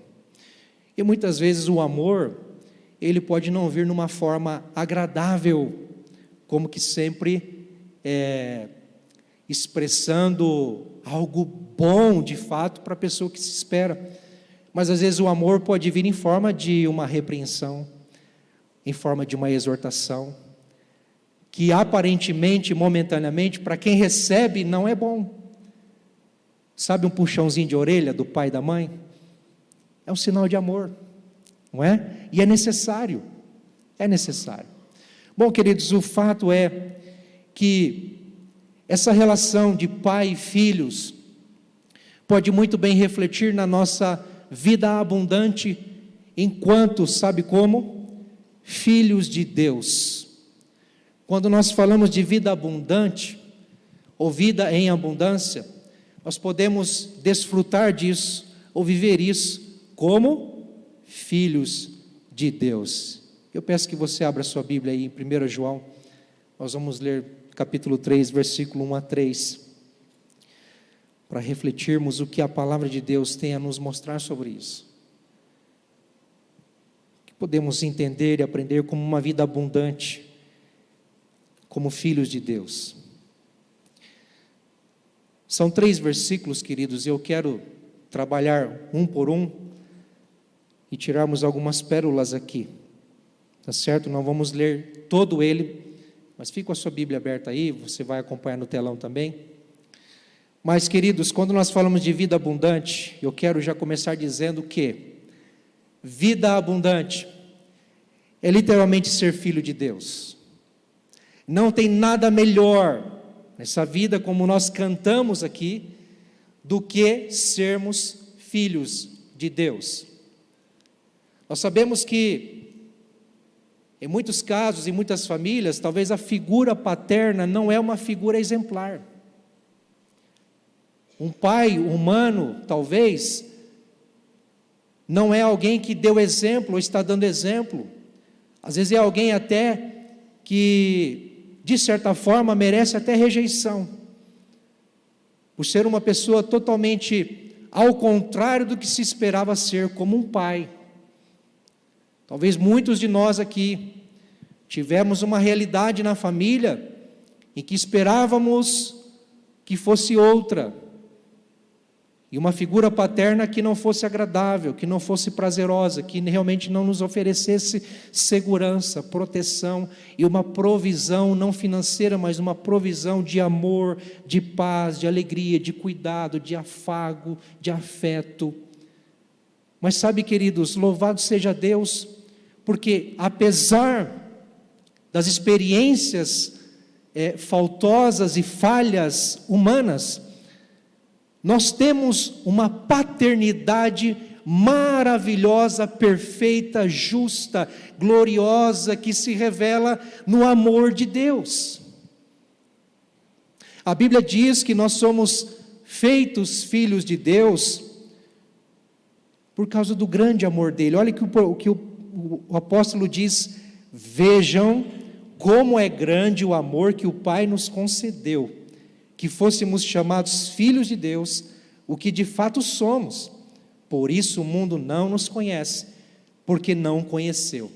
e muitas vezes o amor, ele pode não vir numa forma agradável, como que sempre expressando algo bom de fato para a pessoa que se espera, mas às vezes o amor pode vir em forma de uma repreensão, em forma de uma exortação, que aparentemente, momentaneamente, para quem recebe não é bom. Sabe um puxãozinho de orelha do pai e da mãe? É um sinal de amor, não é? E é necessário, Bom, queridos, o fato é que essa relação de pai e filhos pode muito bem refletir na nossa vida abundante, enquanto, sabe como? Filhos de Deus. Quando nós falamos de vida abundante, ou vida em abundância, nós podemos desfrutar disso, ou viver isso, como filhos de Deus. Eu peço que você abra sua Bíblia aí em 1 João, nós vamos ler capítulo 3, versículo 1 a 3, para refletirmos o que a palavra de Deus tem a nos mostrar sobre isso. Que podemos entender e aprender como uma vida abundante, como filhos de Deus. São 3 versículos, queridos, e eu quero trabalhar um por um e tirarmos algumas pérolas aqui, tá certo? Não vamos ler todo ele, mas fica com a sua Bíblia aberta aí, você vai acompanhar no telão também. Mas, queridos, quando nós falamos de vida abundante, eu quero já começar dizendo que vida abundante é literalmente ser filho de Deus. Não tem nada melhor nessa vida, como nós cantamos aqui, do que sermos filhos de Deus. Nós sabemos que, em muitos casos, em muitas famílias, talvez a figura paterna não é uma figura exemplar. Um pai humano, talvez, não é alguém que deu exemplo ou está dando exemplo. Às vezes é alguém até que de certa forma, merece até rejeição, por ser uma pessoa totalmente ao contrário do que se esperava ser como um pai. Talvez muitos de nós aqui tivemos uma realidade na família em que esperávamos que fosse outra, e uma figura paterna que não fosse agradável, que não fosse prazerosa, que realmente não nos oferecesse segurança, proteção e uma provisão não financeira, mas uma provisão de amor, de paz, de alegria, de cuidado, de afago, de afeto. Mas sabe, queridos, louvado seja Deus, porque apesar das experiências faltosas e falhas humanas, nós temos uma paternidade maravilhosa, perfeita, justa, gloriosa, que se revela no amor de Deus. A Bíblia diz que nós somos feitos filhos de Deus por causa do grande amor dele. Olha o que o apóstolo diz: vejam como é grande o amor que o Pai nos concedeu, que fôssemos chamados filhos de Deus, o que de fato somos. Por isso o mundo não nos conhece, porque não conheceu.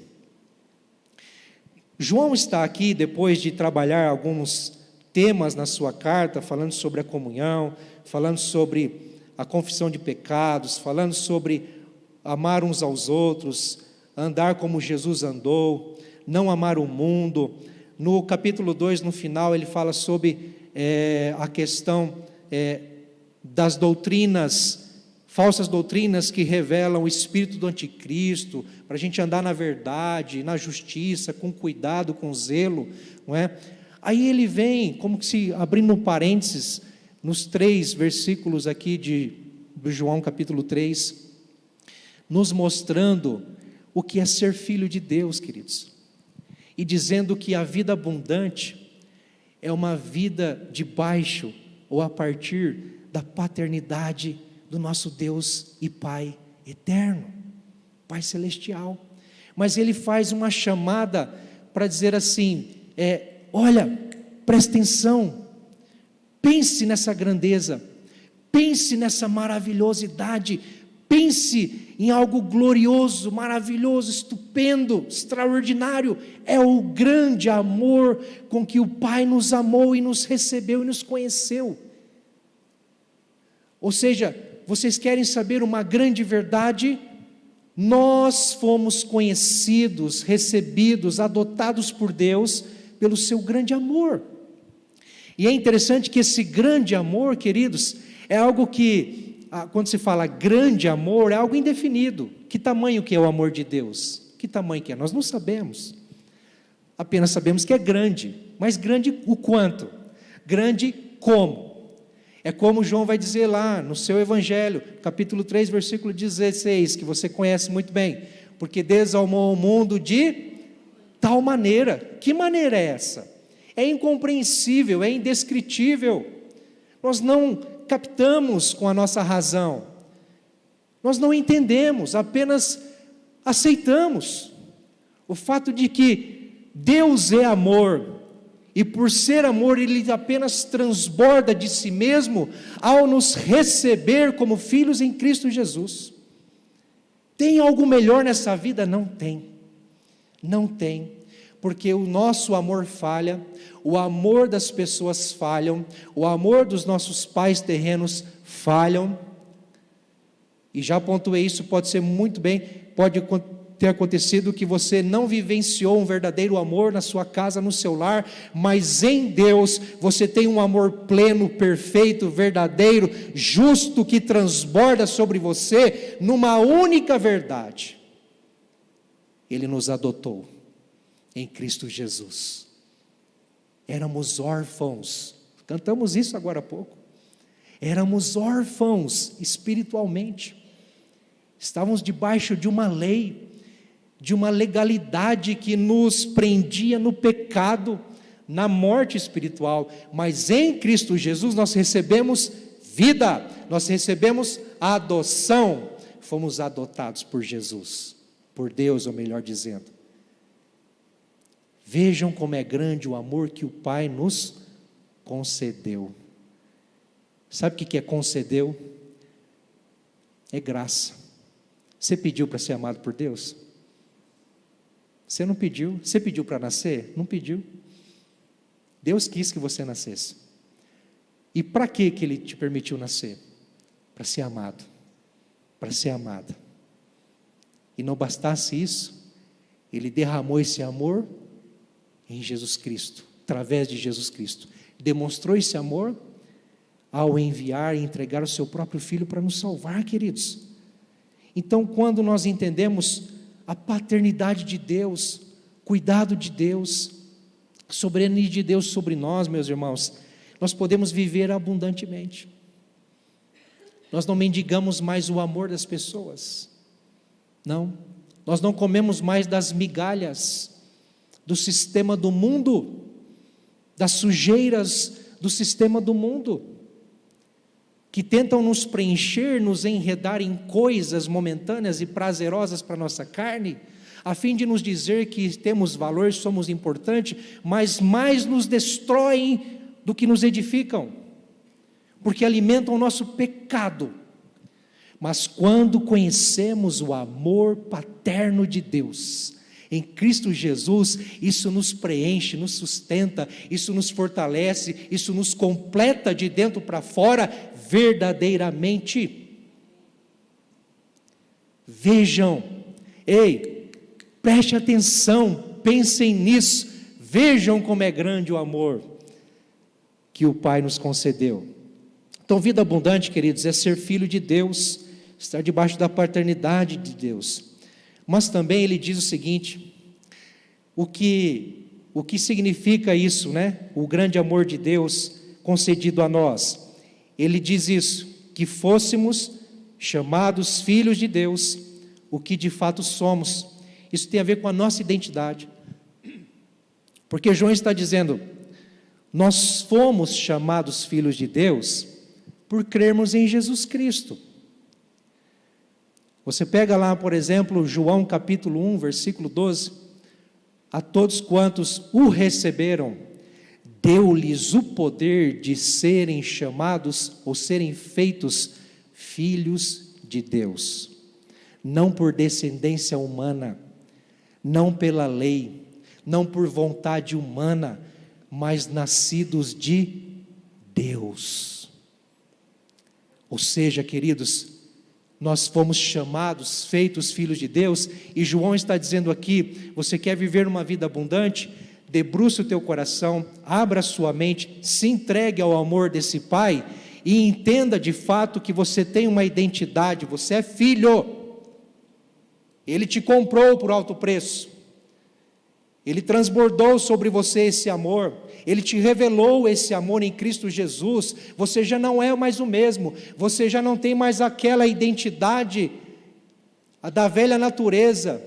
João está aqui, depois de trabalhar alguns temas na sua carta, falando sobre a comunhão, falando sobre a confissão de pecados, falando sobre amar uns aos outros, andar como Jesus andou, não amar o mundo. No capítulo 2, no final, ele fala sobre a questão das doutrinas, falsas doutrinas que revelam o espírito do anticristo, para a gente andar na verdade, na justiça, com cuidado, com zelo, não é? Aí ele vem, como que se abrindo um parênteses, nos 3 versículos aqui de João capítulo 3, nos mostrando o que é ser filho de Deus, queridos, e dizendo que a vida abundante é uma vida debaixo ou a partir da paternidade do nosso Deus e Pai eterno, Pai celestial. Mas ele faz uma chamada para dizer assim, olha, preste atenção, pense nessa grandeza, pense nessa maravilhosidade, pense em algo glorioso, maravilhoso, estupendo, extraordinário. É o grande amor com que o Pai nos amou e nos recebeu e nos conheceu. Ou seja, vocês querem saber uma grande verdade? Nós fomos conhecidos, recebidos, adotados por Deus pelo seu grande amor. E é interessante que esse grande amor, queridos, é algo que, quando se fala grande amor, é algo indefinido. Que tamanho que é o amor de Deus? Que tamanho que é? Nós não sabemos. Apenas sabemos que é grande. Mas grande o quanto? Grande como? É como João vai dizer lá no seu Evangelho, capítulo 3, versículo 16, que você conhece muito bem. Porque Deus amou o mundo de tal maneira. Que maneira é essa? É incompreensível, é indescritível. Nós não captamos com a nossa razão, nós não entendemos, apenas aceitamos o fato de que Deus é amor, e por ser amor, Ele apenas transborda de si mesmo, ao nos receber como filhos em Cristo Jesus. Tem algo melhor nessa vida? Não tem, não tem, porque o nosso amor falha, o amor das pessoas falham, o amor dos nossos pais terrenos falham, e já pontuei isso, pode ser muito bem, pode ter acontecido que você não vivenciou um verdadeiro amor na sua casa, no seu lar, mas em Deus você tem um amor pleno, perfeito, verdadeiro, justo, que transborda sobre você numa única verdade: Ele nos adotou em Cristo Jesus. Éramos órfãos, cantamos isso agora há pouco, éramos órfãos espiritualmente, estávamos debaixo de uma lei, de uma legalidade que nos prendia no pecado, na morte espiritual, mas em Cristo Jesus nós recebemos vida, nós recebemos adoção, fomos adotados por Jesus, por Deus, ou melhor dizendo, Vejam como é grande o amor que o Pai nos concedeu. Sabe o que é concedeu? É graça. Você pediu para ser amado por Deus? Você não pediu. Você pediu para nascer? Não pediu. Deus quis que você nascesse. E para que Ele te permitiu nascer? Para ser amado. Para ser amada. E não bastasse isso, Ele derramou esse amor em Jesus Cristo, através de Jesus Cristo. Demonstrou esse amor ao enviar e entregar o seu próprio Filho para nos salvar, queridos. Então, quando nós entendemos a paternidade de Deus, cuidado de Deus, soberania de Deus sobre nós, meus irmãos, nós podemos viver abundantemente. Nós não mendigamos mais o amor das pessoas. Não, nós não comemos mais das migalhas do sistema do mundo, das sujeiras do sistema do mundo, que tentam nos preencher, nos enredar em coisas momentâneas e prazerosas para a nossa carne, a fim de nos dizer que temos valor, somos importantes, mas mais nos destroem do que nos edificam, porque alimentam o nosso pecado. Mas quando conhecemos o amor paterno de Deus, em Cristo Jesus, isso nos preenche, nos sustenta, isso nos fortalece, isso nos completa de dentro para fora, verdadeiramente. Vejam, preste atenção, pensem nisso, vejam como é grande o amor que o Pai nos concedeu. Então, vida abundante, queridos, é ser filho de Deus, estar debaixo da paternidade de Deus. Mas também ele diz o seguinte, o que significa isso, né? O grande amor de Deus concedido a nós. Ele diz isso, que fôssemos chamados filhos de Deus, o que de fato somos. Isso tem a ver com a nossa identidade. Porque João está dizendo, nós fomos chamados filhos de Deus por crermos em Jesus Cristo. Você pega lá, por exemplo, João capítulo 1, versículo 12, a todos quantos o receberam, deu-lhes o poder de serem chamados ou serem feitos filhos de Deus, não por descendência humana, não pela lei, não por vontade humana, mas nascidos de Deus. Ou seja, queridos, nós fomos chamados, feitos filhos de Deus, e João está dizendo aqui, você quer viver uma vida abundante? Debruce o teu coração, abra a sua mente, se entregue ao amor desse Pai, e entenda de fato que você tem uma identidade, você é filho, Ele te comprou por alto preço, Ele transbordou sobre você esse amor, Ele te revelou esse amor em Cristo Jesus, você já não é mais o mesmo, você já não tem mais aquela identidade da velha natureza,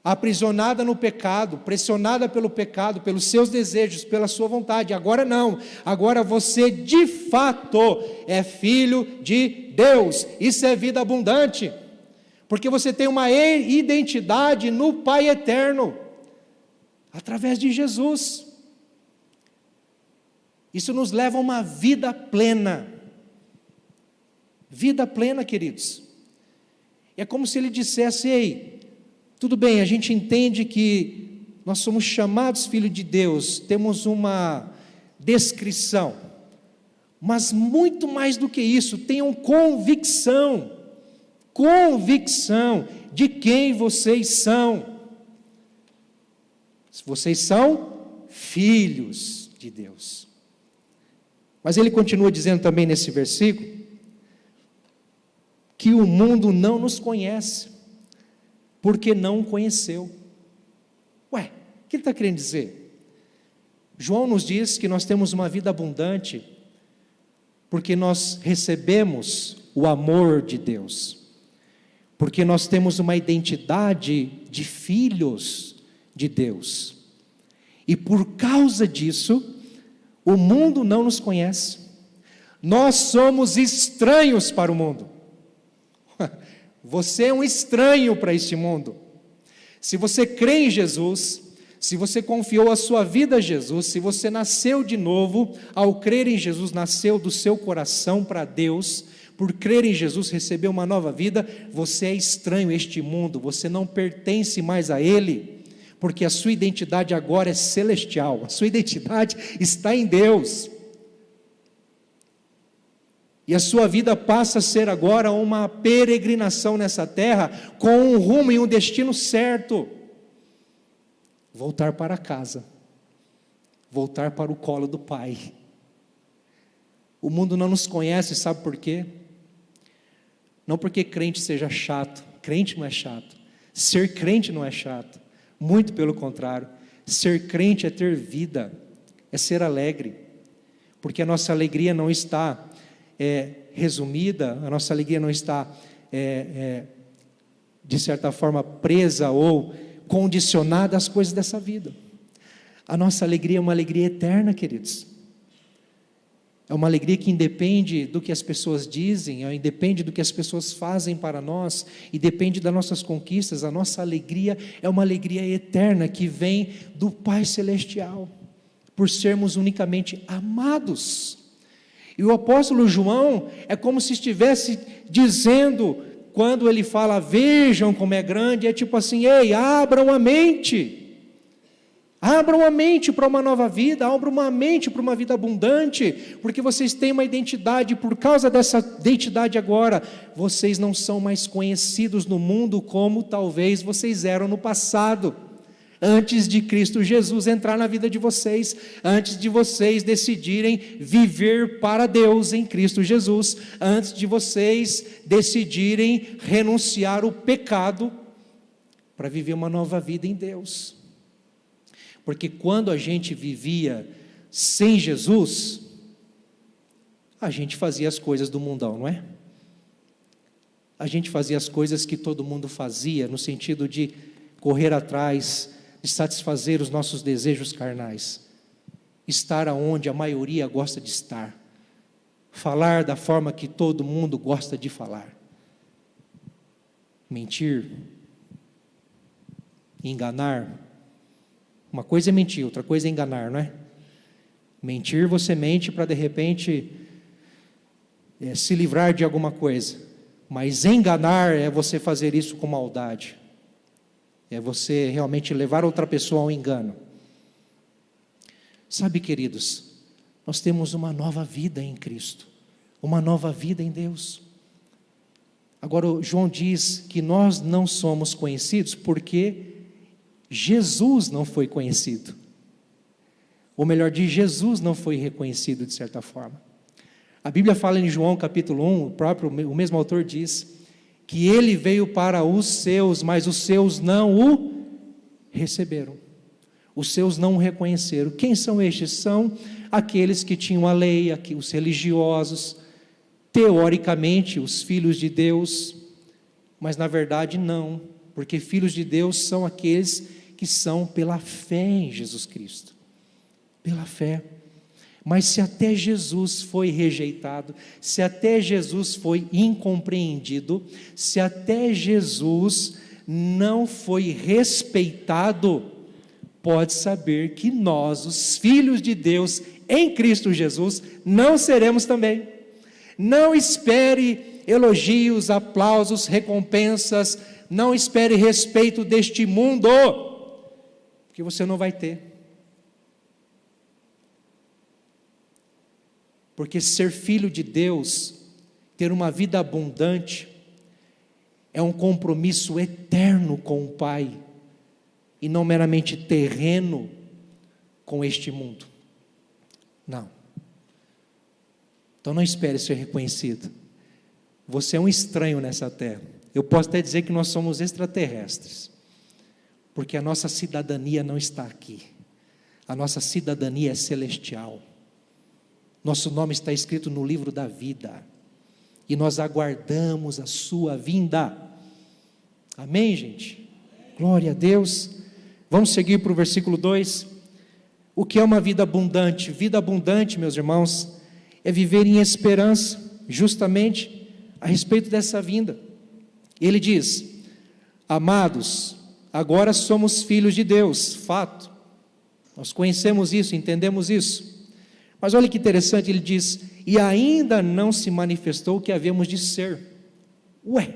aprisionada no pecado, pressionada pelo pecado, pelos seus desejos, pela sua vontade. Agora não, agora você de fato é filho de Deus. Isso é vida abundante, porque você tem uma identidade no Pai eterno, através de Jesus. Isso nos leva a uma vida plena, queridos. É como se Ele dissesse, ei, tudo bem, a gente entende que nós somos chamados filhos de Deus, temos uma descrição, mas muito mais do que isso, tenham convicção de quem vocês são. Vocês são filhos de Deus. Mas ele continua dizendo também nesse versículo, que o mundo não nos conhece, porque não o conheceu. O que ele está querendo dizer? João nos diz que nós temos uma vida abundante, porque nós recebemos o amor de Deus, porque nós temos uma identidade de filhos de Deus, e por causa disso, o mundo não nos conhece, nós somos estranhos para o mundo. Você é um estranho para este mundo. Se você crê em Jesus, Se você confiou a sua vida a Jesus, se você nasceu de novo, ao crer em Jesus, nasceu do seu coração para Deus, por crer em Jesus, recebeu uma nova vida, você é estranho a este mundo, você não pertence mais a ele, porque a sua identidade agora é celestial, a sua identidade está em Deus. E a sua vida passa a ser agora uma peregrinação nessa terra, com um rumo e um destino certo. Voltar para casa, voltar para o colo do Pai. O mundo não nos conhece, sabe por quê? Não porque crente seja chato, crente não é chato, ser crente não é chato, muito pelo contrário, ser crente é ter vida, é ser alegre, porque a nossa alegria não está resumida, a nossa alegria não está, de certa forma, presa ou condicionada às coisas dessa vida. A nossa alegria é uma alegria eterna, queridos. É uma alegria que independe do que as pessoas dizem, independe do que as pessoas fazem para nós, e depende das nossas conquistas. A nossa alegria é uma alegria eterna que vem do Pai Celestial, por sermos unicamente amados. E o apóstolo João é como se estivesse dizendo, quando ele fala, vejam como é grande, é tipo assim, ei, abram a mente para uma nova vida, abram uma mente para uma vida abundante, porque vocês têm uma identidade, por causa dessa identidade agora, vocês não são mais conhecidos no mundo como talvez vocês eram no passado, antes de Cristo Jesus entrar na vida de vocês, antes de vocês decidirem viver para Deus em Cristo Jesus, antes de vocês decidirem renunciar o pecado, para viver uma nova vida em Deus. Porque quando a gente vivia sem Jesus, a gente fazia as coisas do mundão, não é? A gente fazia as coisas que todo mundo fazia, no sentido de correr atrás, de satisfazer os nossos desejos carnais, estar aonde a maioria gosta de estar, falar da forma que todo mundo gosta de falar, mentir, enganar. Uma coisa é mentir, outra coisa é enganar, não é? Mentir, você mente para de repente se livrar de alguma coisa, mas enganar é você fazer isso com maldade, é você realmente levar outra pessoa ao engano. Sabe, queridos, nós temos uma nova vida em Cristo, uma nova vida em Deus. Agora, João diz que nós não somos conhecidos porque Jesus não foi conhecido, ou melhor, Jesus não foi reconhecido de certa forma. A Bíblia fala em João capítulo 1, o mesmo autor diz, que ele veio para os seus, mas os seus não o receberam, os seus não o reconheceram. Quem são estes? São aqueles que tinham a lei, os religiosos, teoricamente os filhos de Deus, mas na verdade não, porque filhos de Deus são aqueles que são pela fé em Jesus Cristo, pela fé. Mas se até Jesus foi rejeitado, se até Jesus foi incompreendido, se até Jesus não foi respeitado, pode saber que nós, os filhos de Deus em Cristo Jesus, não seremos também. Não espere elogios, aplausos, recompensas, não espere respeito deste mundo, porque você não vai ter. Porque ser filho de Deus, ter uma vida abundante, é um compromisso eterno com o Pai, e não meramente terreno com este mundo. Não. Então não espere ser reconhecido. Você é um estranho nessa terra. Eu posso até dizer que nós somos extraterrestres, porque a nossa cidadania não está aqui. A nossa cidadania é celestial. Nosso nome está escrito no livro da vida, e nós aguardamos a sua vinda. Amém, gente? Glória a Deus. Vamos seguir para o versículo 2. O que é uma vida abundante? Vida abundante, meus irmãos, é viver em esperança, justamente a respeito dessa vinda. Ele diz: amados, agora somos filhos de Deus, fato. Nós conhecemos isso, entendemos isso. Mas olha que interessante, ele diz: e ainda não se manifestou o que havíamos de ser. Ué,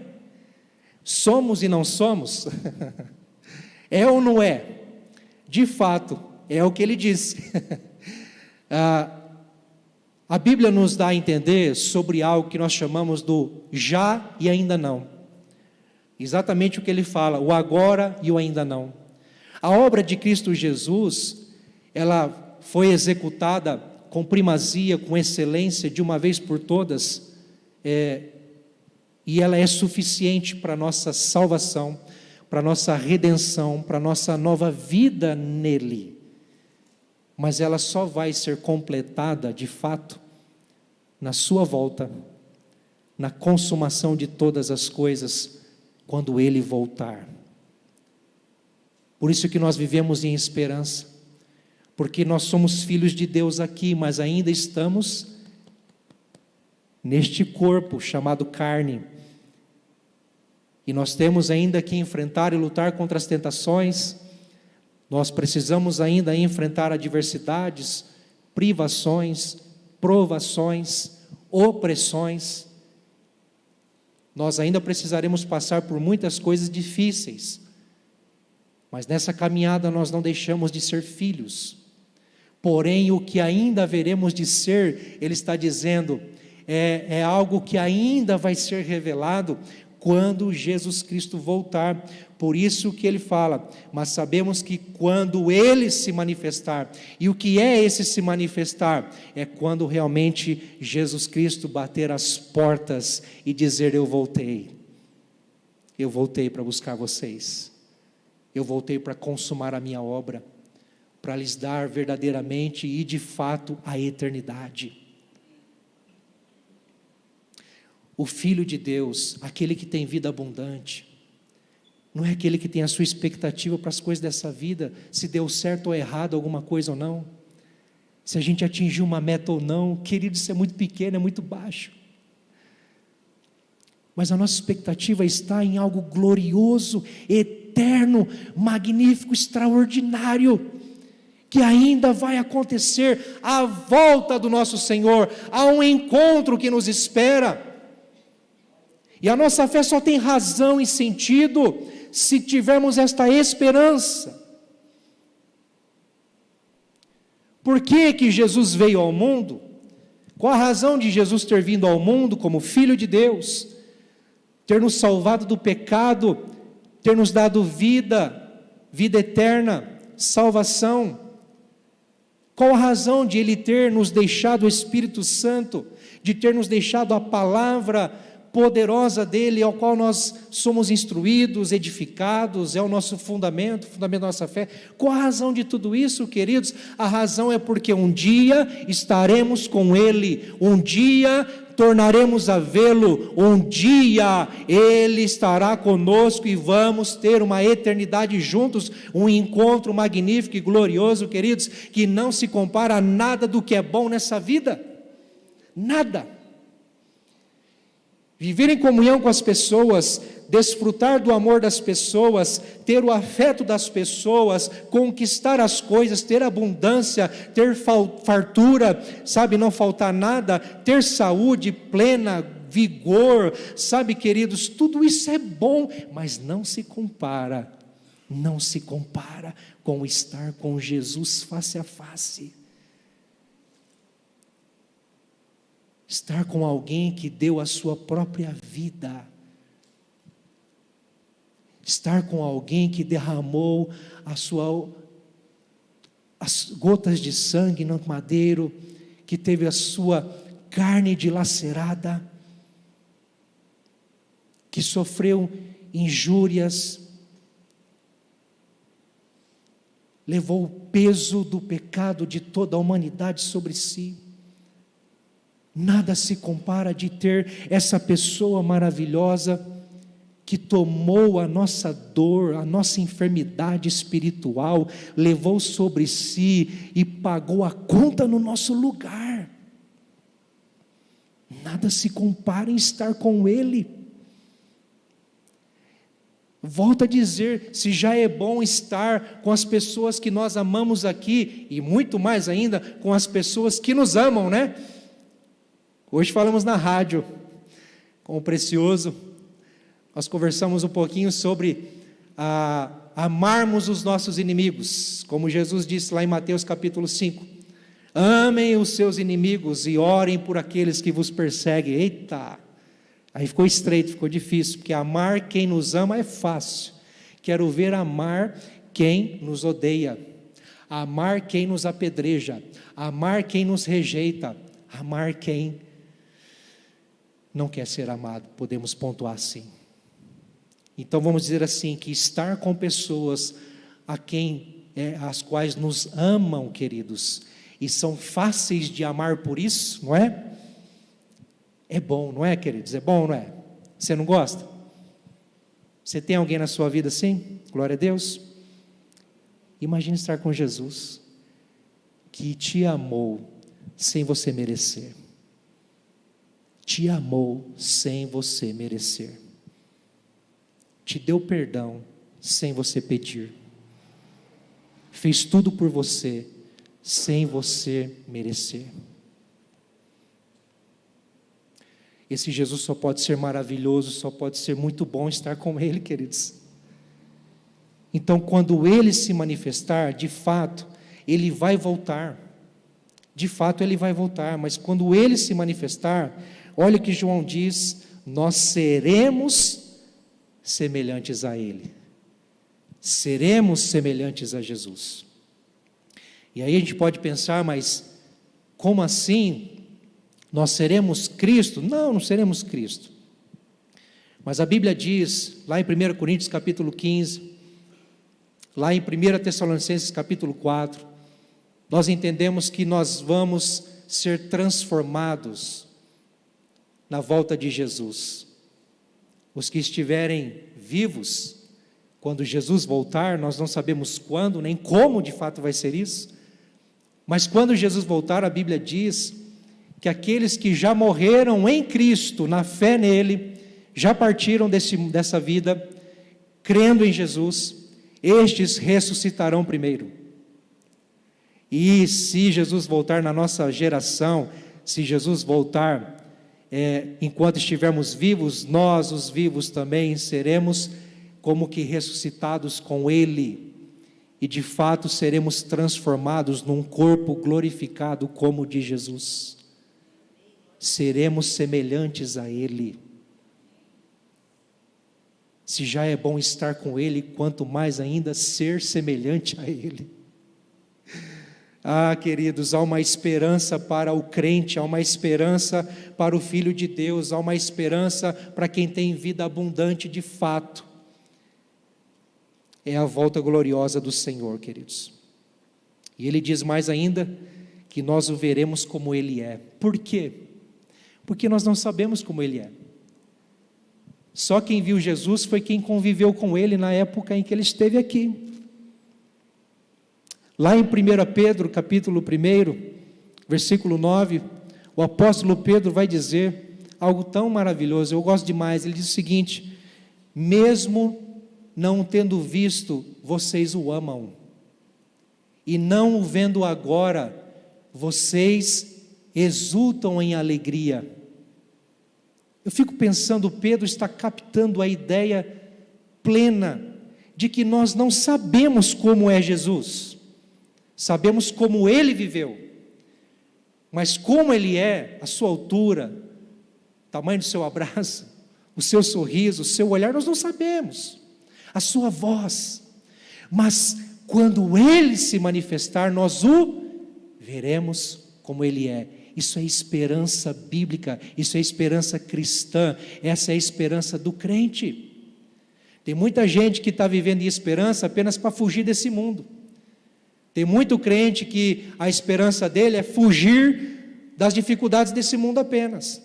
somos e não somos? É ou não é? De fato, é o que ele diz. A Bíblia nos dá a entender sobre algo que nós chamamos do já e ainda não. Exatamente o que ele fala, o agora e o ainda não. A obra de Cristo Jesus, ela foi executada com primazia, com excelência, de uma vez por todas, e ela é suficiente para a nossa salvação, para a nossa redenção, para a nossa nova vida nele. Mas ela só vai ser completada, de fato, na sua volta, na consumação de todas as coisas, quando ele voltar. Por isso que nós vivemos em esperança, porque nós somos filhos de Deus aqui, mas ainda estamos neste corpo chamado carne, e nós temos ainda que enfrentar e lutar contra as tentações. Nós precisamos ainda enfrentar adversidades, privações, provações, opressões. Nós ainda precisaremos passar por muitas coisas difíceis, mas nessa caminhada nós não deixamos de ser filhos. Porém, o que ainda haveremos de ser, ele está dizendo, é algo que ainda vai ser revelado quando Jesus Cristo voltar. Por isso que ele fala, mas sabemos que quando ele se manifestar, e o que é esse se manifestar? É quando realmente Jesus Cristo bater as portas e dizer: eu voltei para buscar vocês, eu voltei para consumar a minha obra, para lhes dar verdadeiramente e de fato a eternidade. O Filho de Deus, aquele que tem vida abundante, não é aquele que tem a sua expectativa para as coisas dessa vida, se deu certo ou errado alguma coisa ou não, se a gente atingiu uma meta ou não. Querido, isso é muito pequeno, é muito baixo. Mas a nossa expectativa está em algo glorioso, eterno, magnífico, extraordinário, que ainda vai acontecer, a volta do nosso Senhor, há um encontro que nos espera. E a nossa fé só tem razão e sentido se tivermos esta esperança. Por que que Jesus veio ao mundo? Qual a razão de Jesus ter vindo ao mundo como Filho de Deus? Ter nos salvado do pecado, ter nos dado vida eterna, salvação. Qual a razão de Ele ter nos deixado o Espírito Santo, de ter nos deixado a palavra poderosa dele, ao qual nós somos instruídos, edificados, é o nosso fundamento da nossa fé? Qual a razão de tudo isso, queridos? A razão é porque um dia estaremos com ele, um dia tornaremos a vê-lo, um dia ele estará conosco e vamos ter uma eternidade juntos, um encontro magnífico e glorioso, queridos, que não se compara a nada do que é bom nessa vida, nada. Viver em comunhão com as pessoas, desfrutar do amor das pessoas, ter o afeto das pessoas, conquistar as coisas, ter abundância, ter fartura, sabe, não faltar nada, ter saúde plena, vigor, sabe, queridos, tudo isso é bom, mas não se compara com estar com Jesus face a face. Estar com alguém que deu a sua própria vida. Estar com alguém que derramou as gotas de sangue no madeiro, que teve a sua carne dilacerada, que sofreu injúrias, levou o peso do pecado de toda a humanidade sobre si. Nada se compara de ter essa pessoa maravilhosa que tomou a nossa dor, a nossa enfermidade espiritual, levou sobre si e pagou a conta no nosso lugar. Nada se compara em estar com Ele. Volto a dizer, se já é bom estar com as pessoas que nós amamos aqui, e muito mais ainda com as pessoas que nos amam, né? Hoje falamos na rádio com o Precioso, nós conversamos um pouquinho sobre amarmos os nossos inimigos, como Jesus disse lá em Mateus capítulo 5, amem os seus inimigos e orem por aqueles que vos perseguem. Eita! Aí ficou estreito, ficou difícil, porque amar quem nos ama é fácil. Quero ver amar quem nos odeia, amar quem nos apedreja, amar quem nos rejeita, amar quem não quer ser amado. Podemos pontuar assim. Então vamos dizer assim, que estar com pessoas as quais nos amam, queridos, e são fáceis de amar por isso, não é? É bom, não é, queridos? É bom, não é? Você não gosta? Você tem alguém na sua vida assim? Glória a Deus. Imagine estar com Jesus, que te amou sem você merecer. Te amou sem você merecer. Te deu perdão sem você pedir. Fez tudo por você sem você merecer. Esse Jesus só pode ser maravilhoso, só pode ser muito bom estar com Ele, queridos. Então, quando Ele se manifestar, de fato, Ele vai voltar. De fato, Ele vai voltar, mas quando Ele se manifestar, olha o que João diz, nós seremos semelhantes a Ele. Seremos semelhantes a Jesus. E aí a gente pode pensar, mas como assim? Nós seremos Cristo? Não, não seremos Cristo. Mas a Bíblia diz, lá em 1 Coríntios capítulo 15, lá em 1 Tessalonicenses capítulo 4, nós entendemos que nós vamos ser transformados na volta de Jesus. Os que estiverem vivos, quando Jesus voltar, nós não sabemos quando, nem como de fato vai ser isso, mas quando Jesus voltar, a Bíblia diz que aqueles que já morreram em Cristo, na fé nele, já partiram dessa vida, crendo em Jesus, estes ressuscitarão primeiro. E se Jesus voltar na nossa geração, se Jesus voltar enquanto estivermos vivos, nós os vivos também seremos como que ressuscitados com Ele, e de fato seremos transformados num corpo glorificado como o de Jesus. Seremos semelhantes a Ele. Se já é bom estar com Ele, quanto mais ainda ser semelhante a Ele. Ah, queridos, há uma esperança para o crente, há uma esperança para o Filho de Deus, há uma esperança para quem tem vida abundante de fato. É a volta gloriosa do Senhor, queridos. E Ele diz mais ainda, que nós o veremos como Ele é. Por quê? Porque nós não sabemos como Ele é. Só quem viu Jesus foi quem conviveu com Ele na época em que Ele esteve aqui. Lá em 1 Pedro, capítulo 1, versículo 9, o apóstolo Pedro vai dizer algo tão maravilhoso, eu gosto demais. Ele diz o seguinte: mesmo não tendo visto, vocês o amam, e não o vendo agora, vocês exultam em alegria. Eu fico pensando, Pedro está captando a ideia plena de que nós não sabemos como é Jesus, sabemos como Ele viveu, mas como Ele é, a sua altura, o tamanho do seu abraço, o seu sorriso, o seu olhar, nós não sabemos, a sua voz, mas quando Ele se manifestar, nós o veremos como Ele é. Isso é esperança bíblica, isso é esperança cristã, essa é a esperança do crente. Tem muita gente que está vivendo em esperança apenas para fugir desse mundo. Tem muito crente que a esperança dele é fugir das dificuldades desse mundo apenas.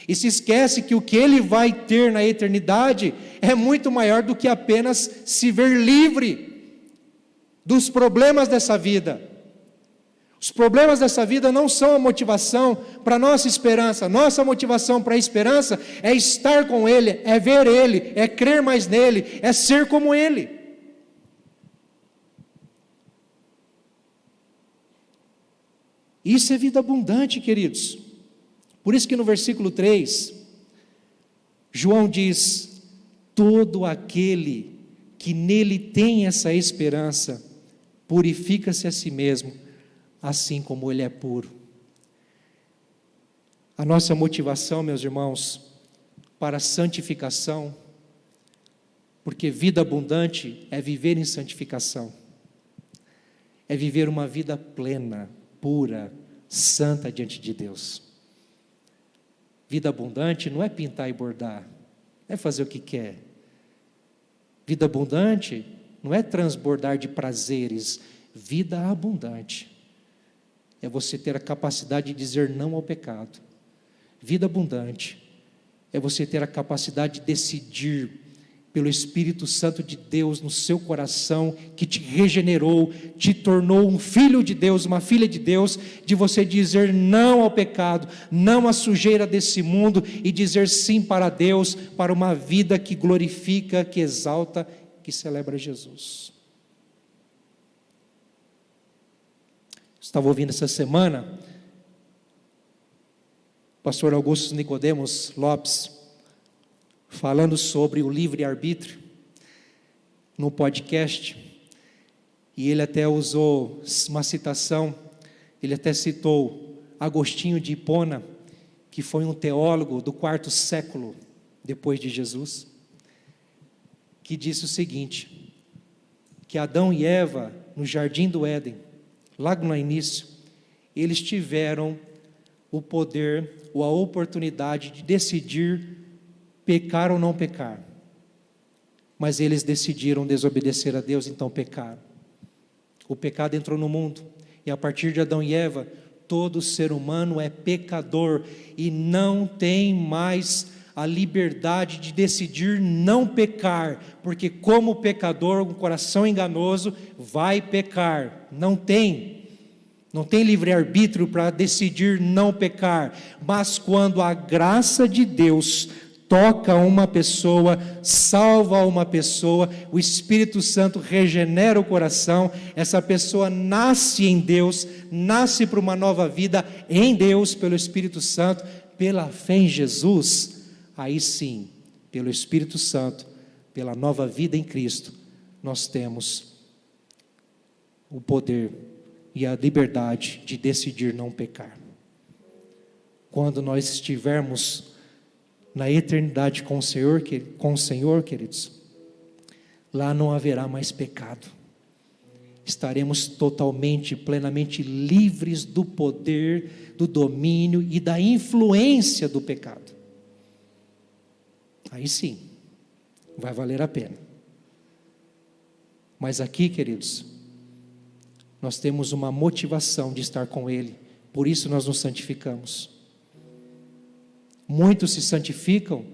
E se esquece que o que ele vai ter na eternidade é muito maior do que apenas se ver livre dos problemas dessa vida. Os problemas dessa vida não são a motivação para a nossa esperança. Nossa motivação para a esperança é estar com Ele, é ver Ele, é crer mais nele, é ser como Ele. Isso é vida abundante, queridos. Por isso que no versículo 3, João diz: todo aquele que nele tem essa esperança, purifica-se a si mesmo, assim como ele é puro. A nossa motivação, meus irmãos, para a santificação, porque vida abundante é viver em santificação, é viver uma vida plena, pura, santa diante de Deus. Vida abundante não é pintar e bordar, é fazer o que quer. Vida abundante não é transbordar de prazeres. Vida abundante é você ter a capacidade de dizer não ao pecado. Vida abundante é você ter a capacidade de decidir pelo Espírito Santo de Deus no seu coração, que te regenerou, te tornou um filho de Deus, uma filha de Deus, de você dizer não ao pecado, não à sujeira desse mundo, e dizer sim para Deus, para uma vida que glorifica, que exalta, que celebra Jesus. Estava ouvindo essa semana o pastor Augusto Nicodemos Lopes falando sobre o livre-arbítrio no podcast, e ele até usou uma citação, ele até citou Agostinho de Hipona, que foi um teólogo do 4º século depois de Jesus, que disse o seguinte, que Adão e Eva, no jardim do Éden, logo no início, eles tiveram o poder ou a oportunidade de decidir pecar ou não pecar, mas eles decidiram desobedecer a Deus, então pecaram. O pecado entrou no mundo, e a partir de Adão e Eva, todo ser humano é pecador, e não tem mais a liberdade de decidir não pecar, porque como pecador, um coração enganoso, vai pecar. Não tem livre-arbítrio para decidir não pecar, mas quando a graça de Deus toca uma pessoa, salva uma pessoa, o Espírito Santo regenera o coração, essa pessoa nasce em Deus, nasce para uma nova vida em Deus, pelo Espírito Santo, pela fé em Jesus, aí sim, pelo Espírito Santo, pela nova vida em Cristo, nós temos o poder e a liberdade de decidir não pecar. Quando nós estivermos na eternidade com o Senhor, queridos, lá não haverá mais pecado. Estaremos totalmente, plenamente livres do poder, do domínio e da influência do pecado. Aí sim, vai valer a pena. Mas aqui, queridos, nós temos uma motivação de estar com Ele, por isso nós nos santificamos. Muitos se santificam,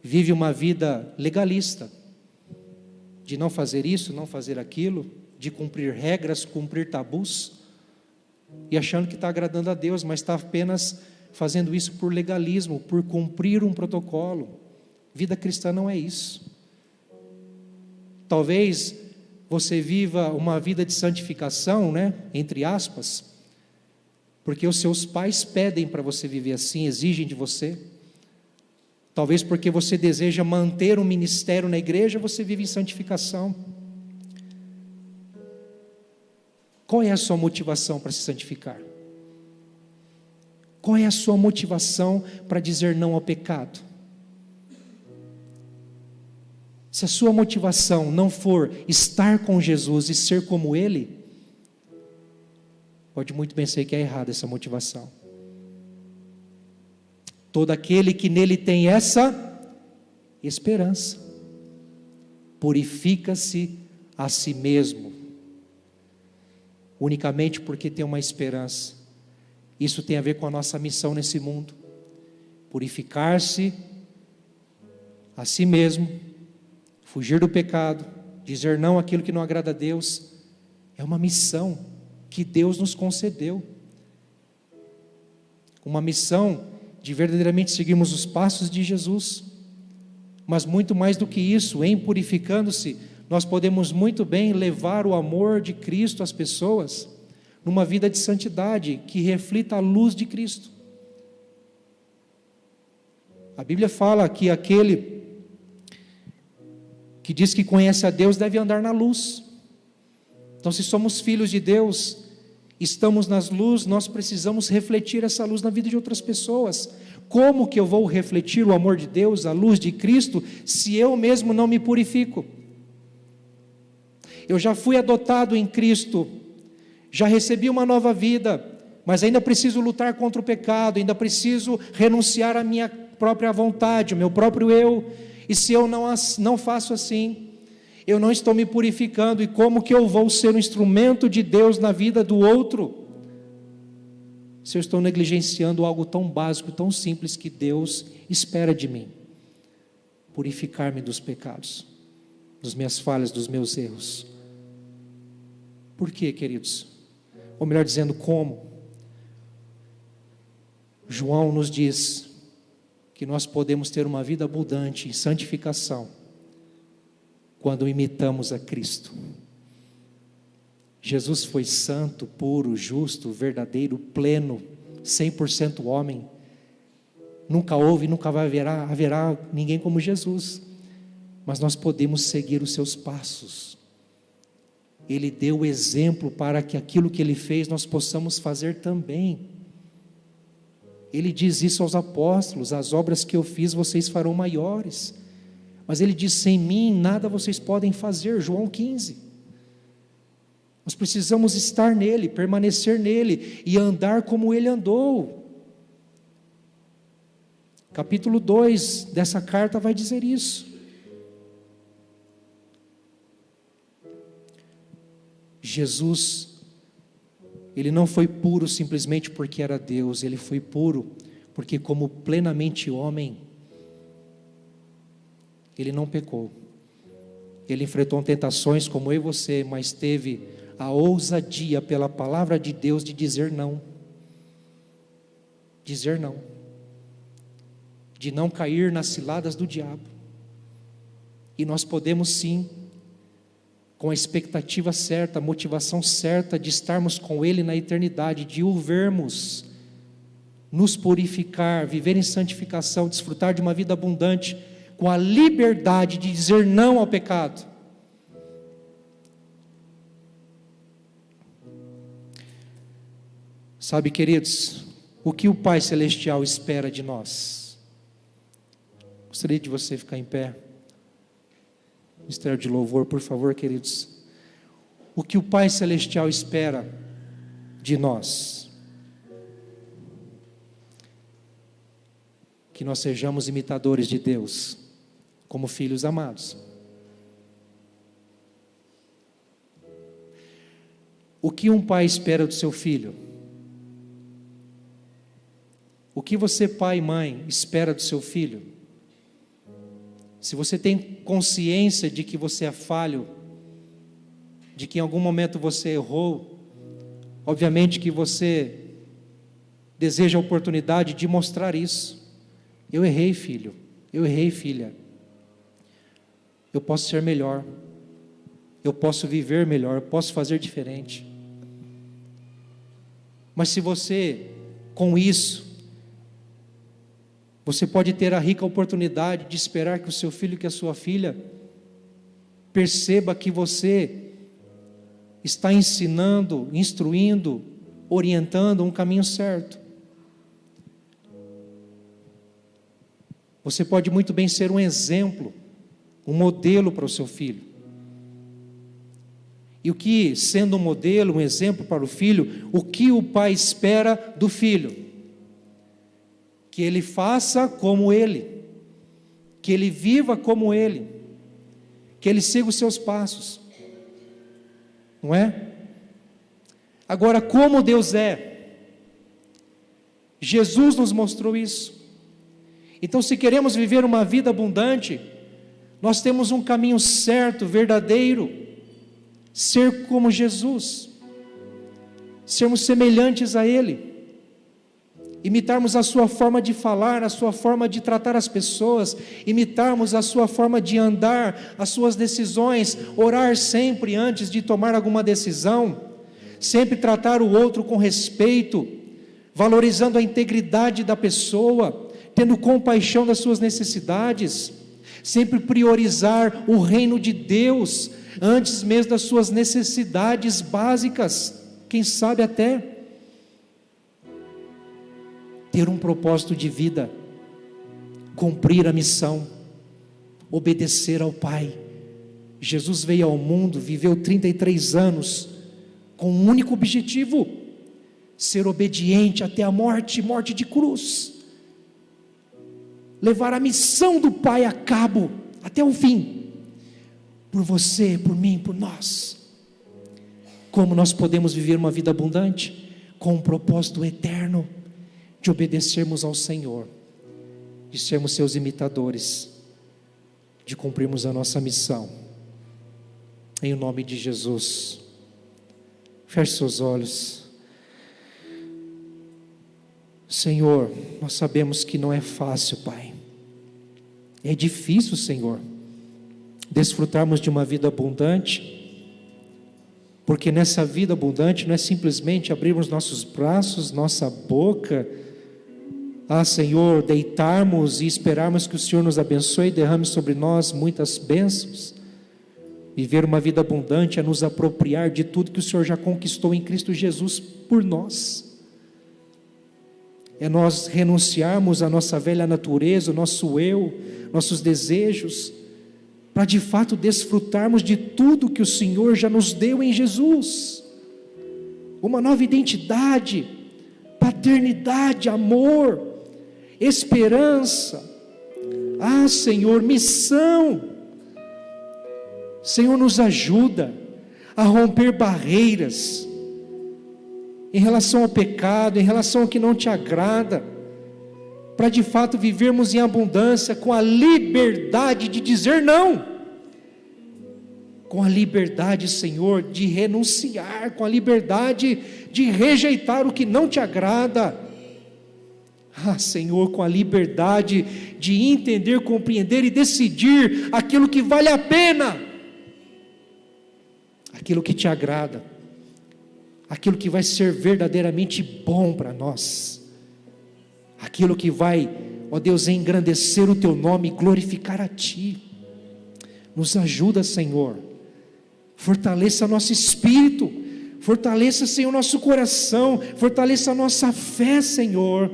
vivem uma vida legalista, de não fazer isso, não fazer aquilo, de cumprir regras, cumprir tabus, e achando que está agradando a Deus, mas está apenas fazendo isso por legalismo, por cumprir um protocolo. Vida cristã não é isso. Talvez você viva uma vida de santificação, entre aspas, porque os seus pais pedem para você viver assim, exigem de você. Talvez porque você deseja manter um ministério na igreja, você vive em santificação. Qual é a sua motivação para se santificar? Qual é a sua motivação para dizer não ao pecado? Se a sua motivação não for estar com Jesus e ser como Ele, pode muito bem ser que é errada essa motivação. Todo aquele que nele tem essa esperança, purifica-se a si mesmo, unicamente porque tem uma esperança. Isso tem a ver com a nossa missão nesse mundo, purificar-se a si mesmo, fugir do pecado, dizer não àquilo que não agrada a Deus, é uma missão que Deus nos concedeu. Uma missão de verdadeiramente seguirmos os passos de Jesus. Mas muito mais do que isso, em purificando-se, nós podemos muito bem levar o amor de Cristo às pessoas, numa vida de santidade, que reflita a luz de Cristo. A Bíblia fala que aquele que diz que conhece a Deus deve andar na luz. Então, se somos filhos de Deus, estamos nas luzes, nós precisamos refletir essa luz na vida de outras pessoas. Como que eu vou refletir o amor de Deus, a luz de Cristo, se eu mesmo não me purifico? Eu já fui adotado em Cristo, já recebi uma nova vida, mas ainda preciso lutar contra o pecado, ainda preciso renunciar à minha própria vontade, o meu próprio eu, e se eu não faço assim, eu não estou me purificando, e como que eu vou ser um instrumento de Deus na vida do outro, se eu estou negligenciando algo tão básico, tão simples que Deus espera de mim? Purificar-me dos pecados, das minhas falhas, dos meus erros. Por quê, queridos? Ou melhor dizendo, como? João nos diz que nós podemos ter uma vida abundante em santificação quando imitamos a Cristo. Jesus foi santo, puro, justo, verdadeiro, pleno, 100% homem. Nunca houve, nunca haverá ninguém como Jesus. Mas nós podemos seguir os seus passos. Ele deu o exemplo para que aquilo que Ele fez nós possamos fazer também. Ele diz isso aos apóstolos: as obras que eu fiz vocês farão maiores. Mas Ele diz: sem mim nada vocês podem fazer. João 15. Nós precisamos estar nele, permanecer nele e andar como ele andou. Capítulo 2 dessa carta vai dizer isso. Jesus, ele não foi puro simplesmente porque era Deus, ele foi puro porque, como plenamente homem, ele não pecou. Ele enfrentou tentações como eu e você, mas teve a ousadia pela palavra de Deus de dizer não. Dizer não. De não cair nas ciladas do diabo. E nós podemos sim, com a expectativa certa, a motivação certa de estarmos com Ele na eternidade, de o vermos, nos purificar, viver em santificação, desfrutar de uma vida abundante, com a liberdade de dizer não ao pecado. Sabe, queridos, o que o Pai Celestial espera de nós? Gostaria de você ficar em pé. Ministério de louvor, por favor, queridos. O que o Pai Celestial espera de nós? Que nós sejamos imitadores de Deus, como filhos amados. O que um pai espera do seu filho? O que você, pai e mãe, espera do seu filho? Se você tem consciência de que você é falho, de que em algum momento você errou, obviamente que você deseja a oportunidade de mostrar isso. Eu errei, filho. Eu errei, filha. Eu posso ser melhor. Eu posso viver melhor. Eu posso fazer diferente. Mas se você, com isso, você pode ter a rica oportunidade de esperar que o seu filho, que a sua filha, perceba que você está ensinando, instruindo, orientando um caminho certo. Você pode muito bem ser um exemplo, um modelo para o seu filho. E o que, sendo um modelo, um exemplo para o filho, o que o pai espera do filho? Que ele faça como ele, que ele viva como ele, que ele siga os seus passos, não é? Agora, como Deus é, Jesus nos mostrou isso. Então, se queremos viver uma vida abundante, nós temos um caminho certo, verdadeiro, ser como Jesus. sermos semelhantes a Ele, imitarmos a sua forma de falar, a sua forma de tratar as pessoas, imitarmos a sua forma de andar, as suas decisões, orar sempre antes de tomar alguma decisão, sempre tratar o outro com respeito, valorizando a integridade da pessoa, tendo compaixão das suas necessidades, sempre priorizar o reino de Deus, antes mesmo das suas necessidades básicas, quem sabe até ter um propósito de vida, cumprir a missão, obedecer ao Pai. Jesus veio ao mundo, viveu 33 anos, com um único objetivo: ser obediente até a morte, morte de cruz, levar a missão do Pai a cabo, até o fim, por você, por mim, por nós. Como nós podemos viver uma vida abundante? Com um propósito eterno, de obedecermos ao Senhor, de sermos seus imitadores, de cumprirmos a nossa missão, em nome de Jesus. Feche seus olhos. Senhor, nós sabemos que não é fácil, Pai, é difícil, Senhor, desfrutarmos de uma vida abundante, porque nessa vida abundante não é simplesmente abrirmos nossos braços, nossa boca, Senhor, deitarmos e esperarmos que o Senhor nos abençoe e derrame sobre nós muitas bênçãos. Viver uma vida abundante é nos apropriar de tudo que o Senhor já conquistou em Cristo Jesus por nós. É nós renunciarmos à nossa velha natureza, o nosso eu, nossos desejos, para de fato desfrutarmos de tudo que o Senhor já nos deu em Jesus. Uma nova identidade, paternidade, amor, esperança, Senhor, missão. Senhor, nos ajuda a romper barreiras em relação ao pecado, em relação ao que não te agrada, para de fato vivermos em abundância, com a liberdade de dizer não, com a liberdade, Senhor, de renunciar, com a liberdade de rejeitar o que não te agrada, Senhor, com a liberdade de entender, compreender e decidir aquilo que vale a pena, aquilo que te agrada, aquilo que vai ser verdadeiramente bom para nós, aquilo que vai, ó Deus, engrandecer o teu nome e glorificar a ti. Nos ajuda, Senhor, fortaleça nosso espírito, fortaleça, Senhor, nosso coração, fortaleça a nossa fé, Senhor.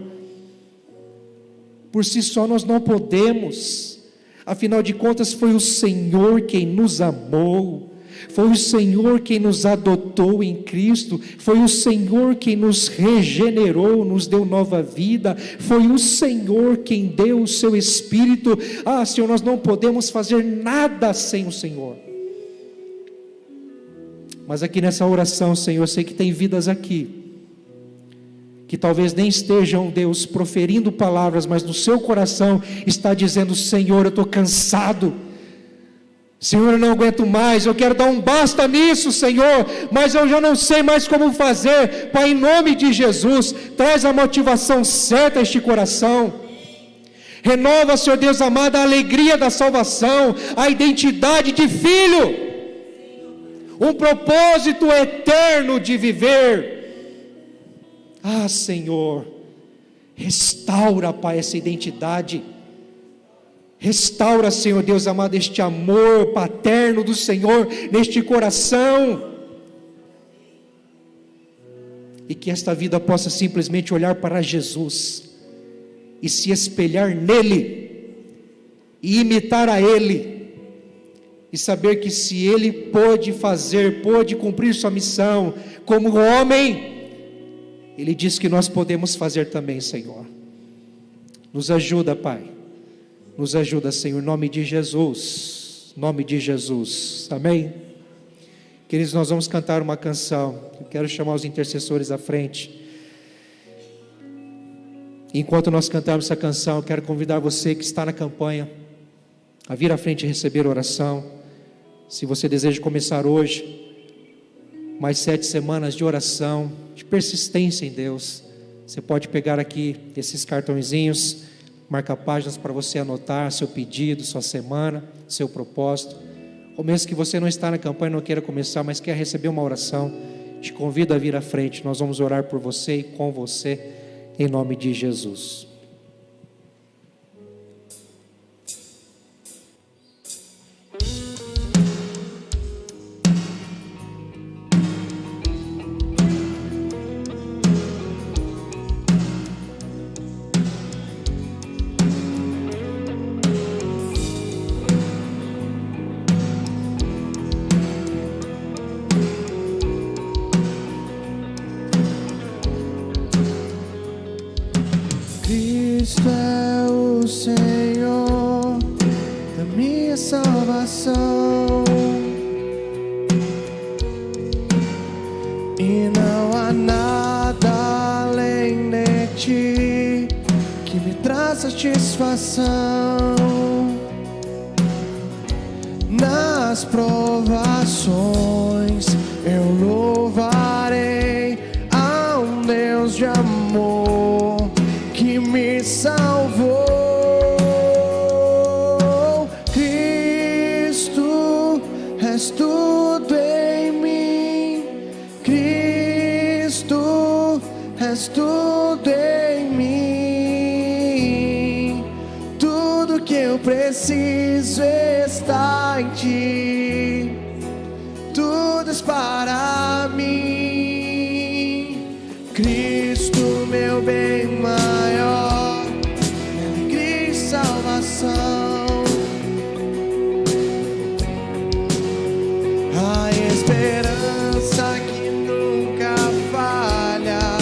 Por si só nós não podemos, afinal de contas foi o Senhor quem nos amou, foi o Senhor quem nos adotou em Cristo, foi o Senhor quem nos regenerou, nos deu nova vida, foi o Senhor quem deu o seu Espírito. Senhor, nós não podemos fazer nada sem o Senhor. Mas aqui nessa oração, Senhor, eu sei que tem vidas aqui que talvez nem estejam, Deus, proferindo palavras, mas no seu coração está dizendo: Senhor, eu estou cansado, Senhor, eu não aguento mais, eu quero dar um basta nisso, Senhor, mas eu já não sei mais como fazer. Pai, em nome de Jesus, traz a motivação certa a este coração, renova, Senhor Deus amado, a alegria da salvação, a identidade de filho, um propósito eterno de viver. Senhor, restaura, Pai, essa identidade, restaura, Senhor Deus amado, este amor paterno do Senhor neste coração, e que esta vida possa simplesmente olhar para Jesus e se espelhar nele e imitar a Ele, e saber que se Ele pôde cumprir sua missão como homem, Ele diz que nós podemos fazer também, Senhor. Nos ajuda, Pai, nos ajuda, Senhor, em nome de Jesus, amém? Queridos, nós vamos cantar uma canção. Eu quero chamar os intercessores à frente. Enquanto nós cantarmos essa canção, eu quero convidar você que está na campanha a vir à frente e receber oração. Se você deseja começar hoje mais 7 semanas de oração, de persistência em Deus. Você pode pegar aqui esses cartõezinhos, marca-páginas para você anotar seu pedido, sua semana, seu propósito. Ou mesmo que você não está na campanha, não queira começar, mas quer receber uma oração, te convido a vir à frente. Nós vamos orar por você e com você, em nome de Jesus. Cristo é o Senhor da minha salvação, e não há nada além de ti que me traz satisfação. Nas provações eu louvarei a um Deus de amor que me salvou. Cristo, és tudo em mim. Cristo, és tudo em mim. Tudo que eu preciso está em ti. Tudo és para mim. Cristo, meu bem maior, alegria e salvação. A esperança que nunca falha,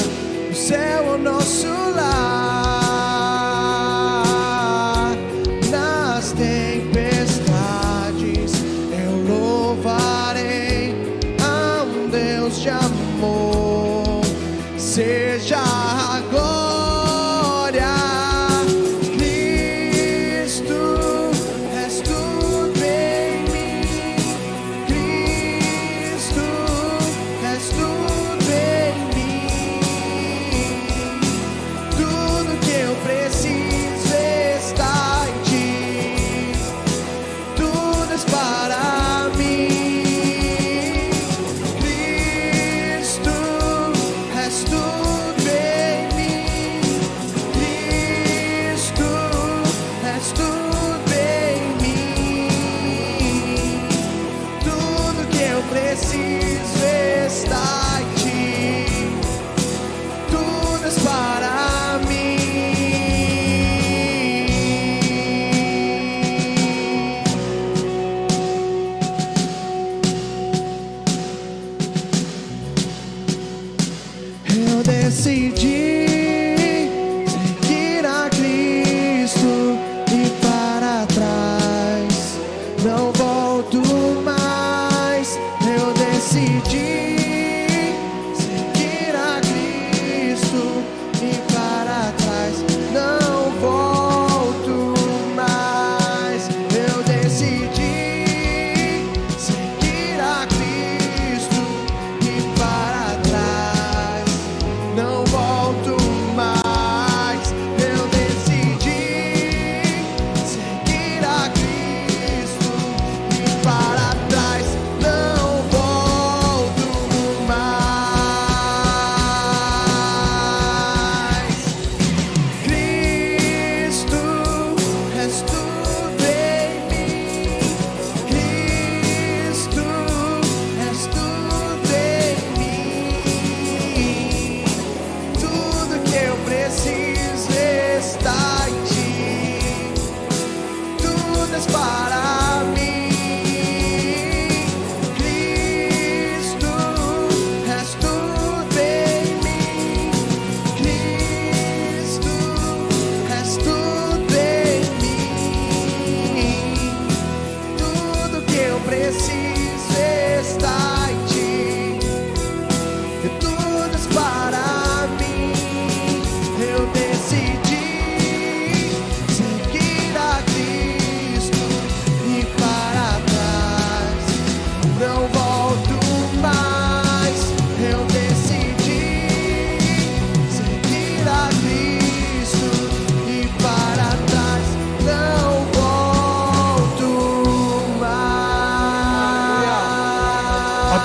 o céu é o nosso lar. Nas tempestades eu louvarei a um Deus de amor. Seja a glória. Cristo, és tudo em mim. Cristo, és tudo em mim. Tudo que eu preciso está em ti. Tudo és para mim. Cristo, és tudo em mim. Cristo, és tudo em mim. Tudo que eu preciso está em ti. Tudo és para mim. Eu decidi seguir a Cristo e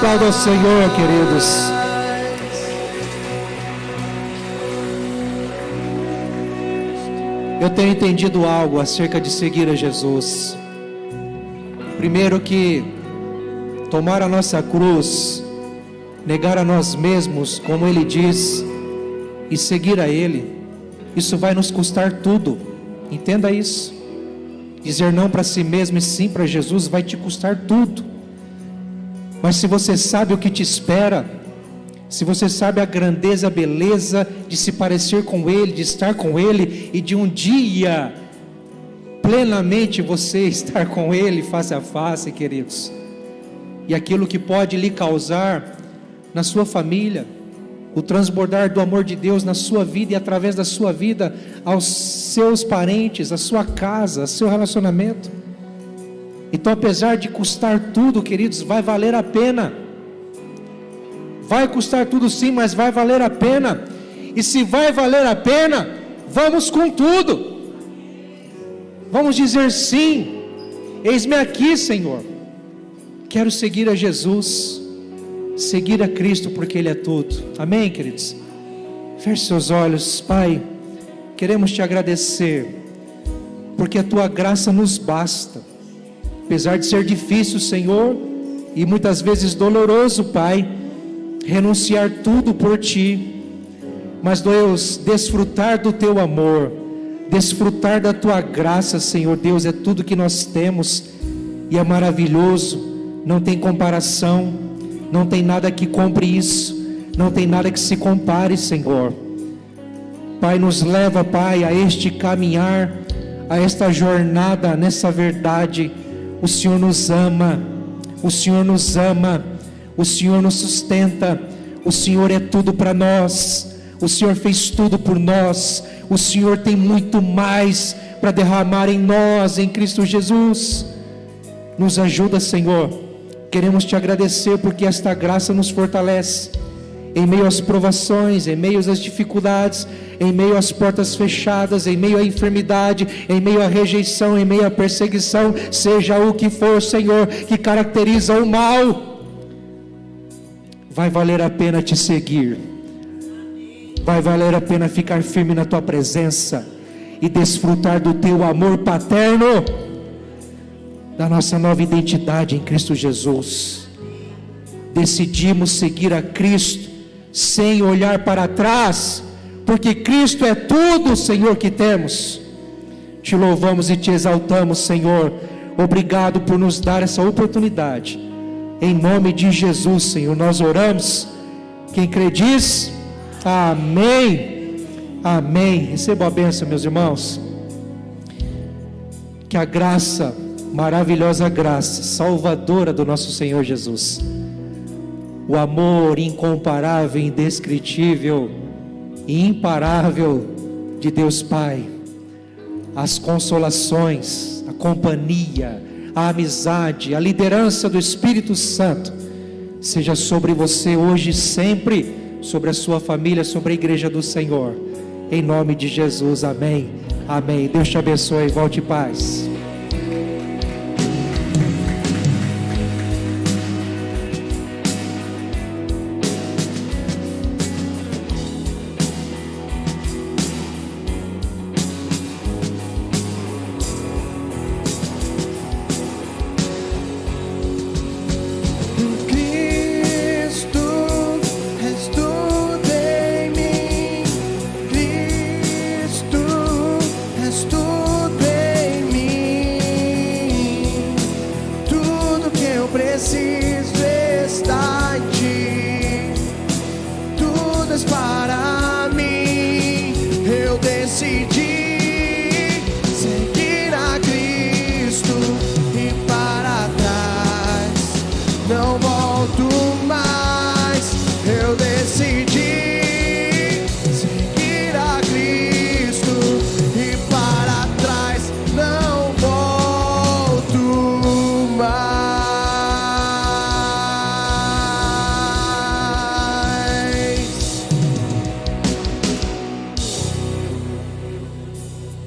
aplauda ao Senhor, queridos. Eu tenho entendido algo acerca de seguir a Jesus. Primeiro, que tomar a nossa cruz, negar a nós mesmos, como Ele diz, e seguir a Ele, isso vai nos custar tudo. Entenda isso. Dizer não para si mesmo e sim para Jesus vai te custar tudo. Mas se você sabe o que te espera, se você sabe a grandeza, a beleza de se parecer com Ele, de estar com Ele, e de um dia plenamente você estar com Ele face a face, queridos, e aquilo que pode lhe causar na sua família, o transbordar do amor de Deus na sua vida e através da sua vida aos seus parentes, a sua casa, seu relacionamento. Então, apesar de custar tudo, queridos, vai valer a pena. Vai custar tudo sim, mas vai valer a pena. E se vai valer a pena, vamos com tudo. Vamos dizer sim. Eis-me aqui, Senhor. Quero seguir a Jesus, seguir a Cristo, porque Ele é tudo. Amém, queridos? Feche seus olhos. Pai, queremos te agradecer, porque a tua graça nos basta. Apesar de ser difícil, Senhor, e muitas vezes doloroso, Pai, renunciar tudo por Ti, mas Deus, desfrutar do Teu amor, desfrutar da Tua graça, Senhor Deus, é tudo que nós temos, e é maravilhoso, não tem comparação, não tem nada que compre isso, não tem nada que se compare, Senhor. Pai, nos leva, Pai, a este caminhar, a esta jornada, nessa verdade. O Senhor nos ama, o Senhor nos ama, o Senhor nos sustenta, o Senhor é tudo para nós, o Senhor fez tudo por nós, o Senhor tem muito mais para derramar em nós, em Cristo Jesus. Nos ajuda, Senhor, queremos te agradecer porque esta graça nos fortalece, em meio às provações, em meio às dificuldades, em meio às portas fechadas, em meio à enfermidade, em meio à rejeição, em meio à perseguição, seja o que for, Senhor, que caracteriza o mal, vai valer a pena te seguir, vai valer a pena ficar firme na tua presença e desfrutar do teu amor paterno, da nossa nova identidade em Cristo Jesus. Decidimos seguir a Cristo sem olhar para trás, porque Cristo é tudo, Senhor, que temos. Te louvamos e te exaltamos, Senhor. Obrigado por nos dar essa oportunidade. Em nome de Jesus, Senhor, nós oramos. Quem crê diz amém. Amém. Receba a bênção, meus irmãos. Que a graça, maravilhosa graça, salvadora do nosso Senhor Jesus, o amor incomparável, indescritível e imparável de Deus Pai, as consolações, a companhia, a amizade, a liderança do Espírito Santo seja sobre você hoje e sempre, sobre a sua família, sobre a igreja do Senhor, em nome de Jesus, amém, amém. Deus te abençoe, volte em paz.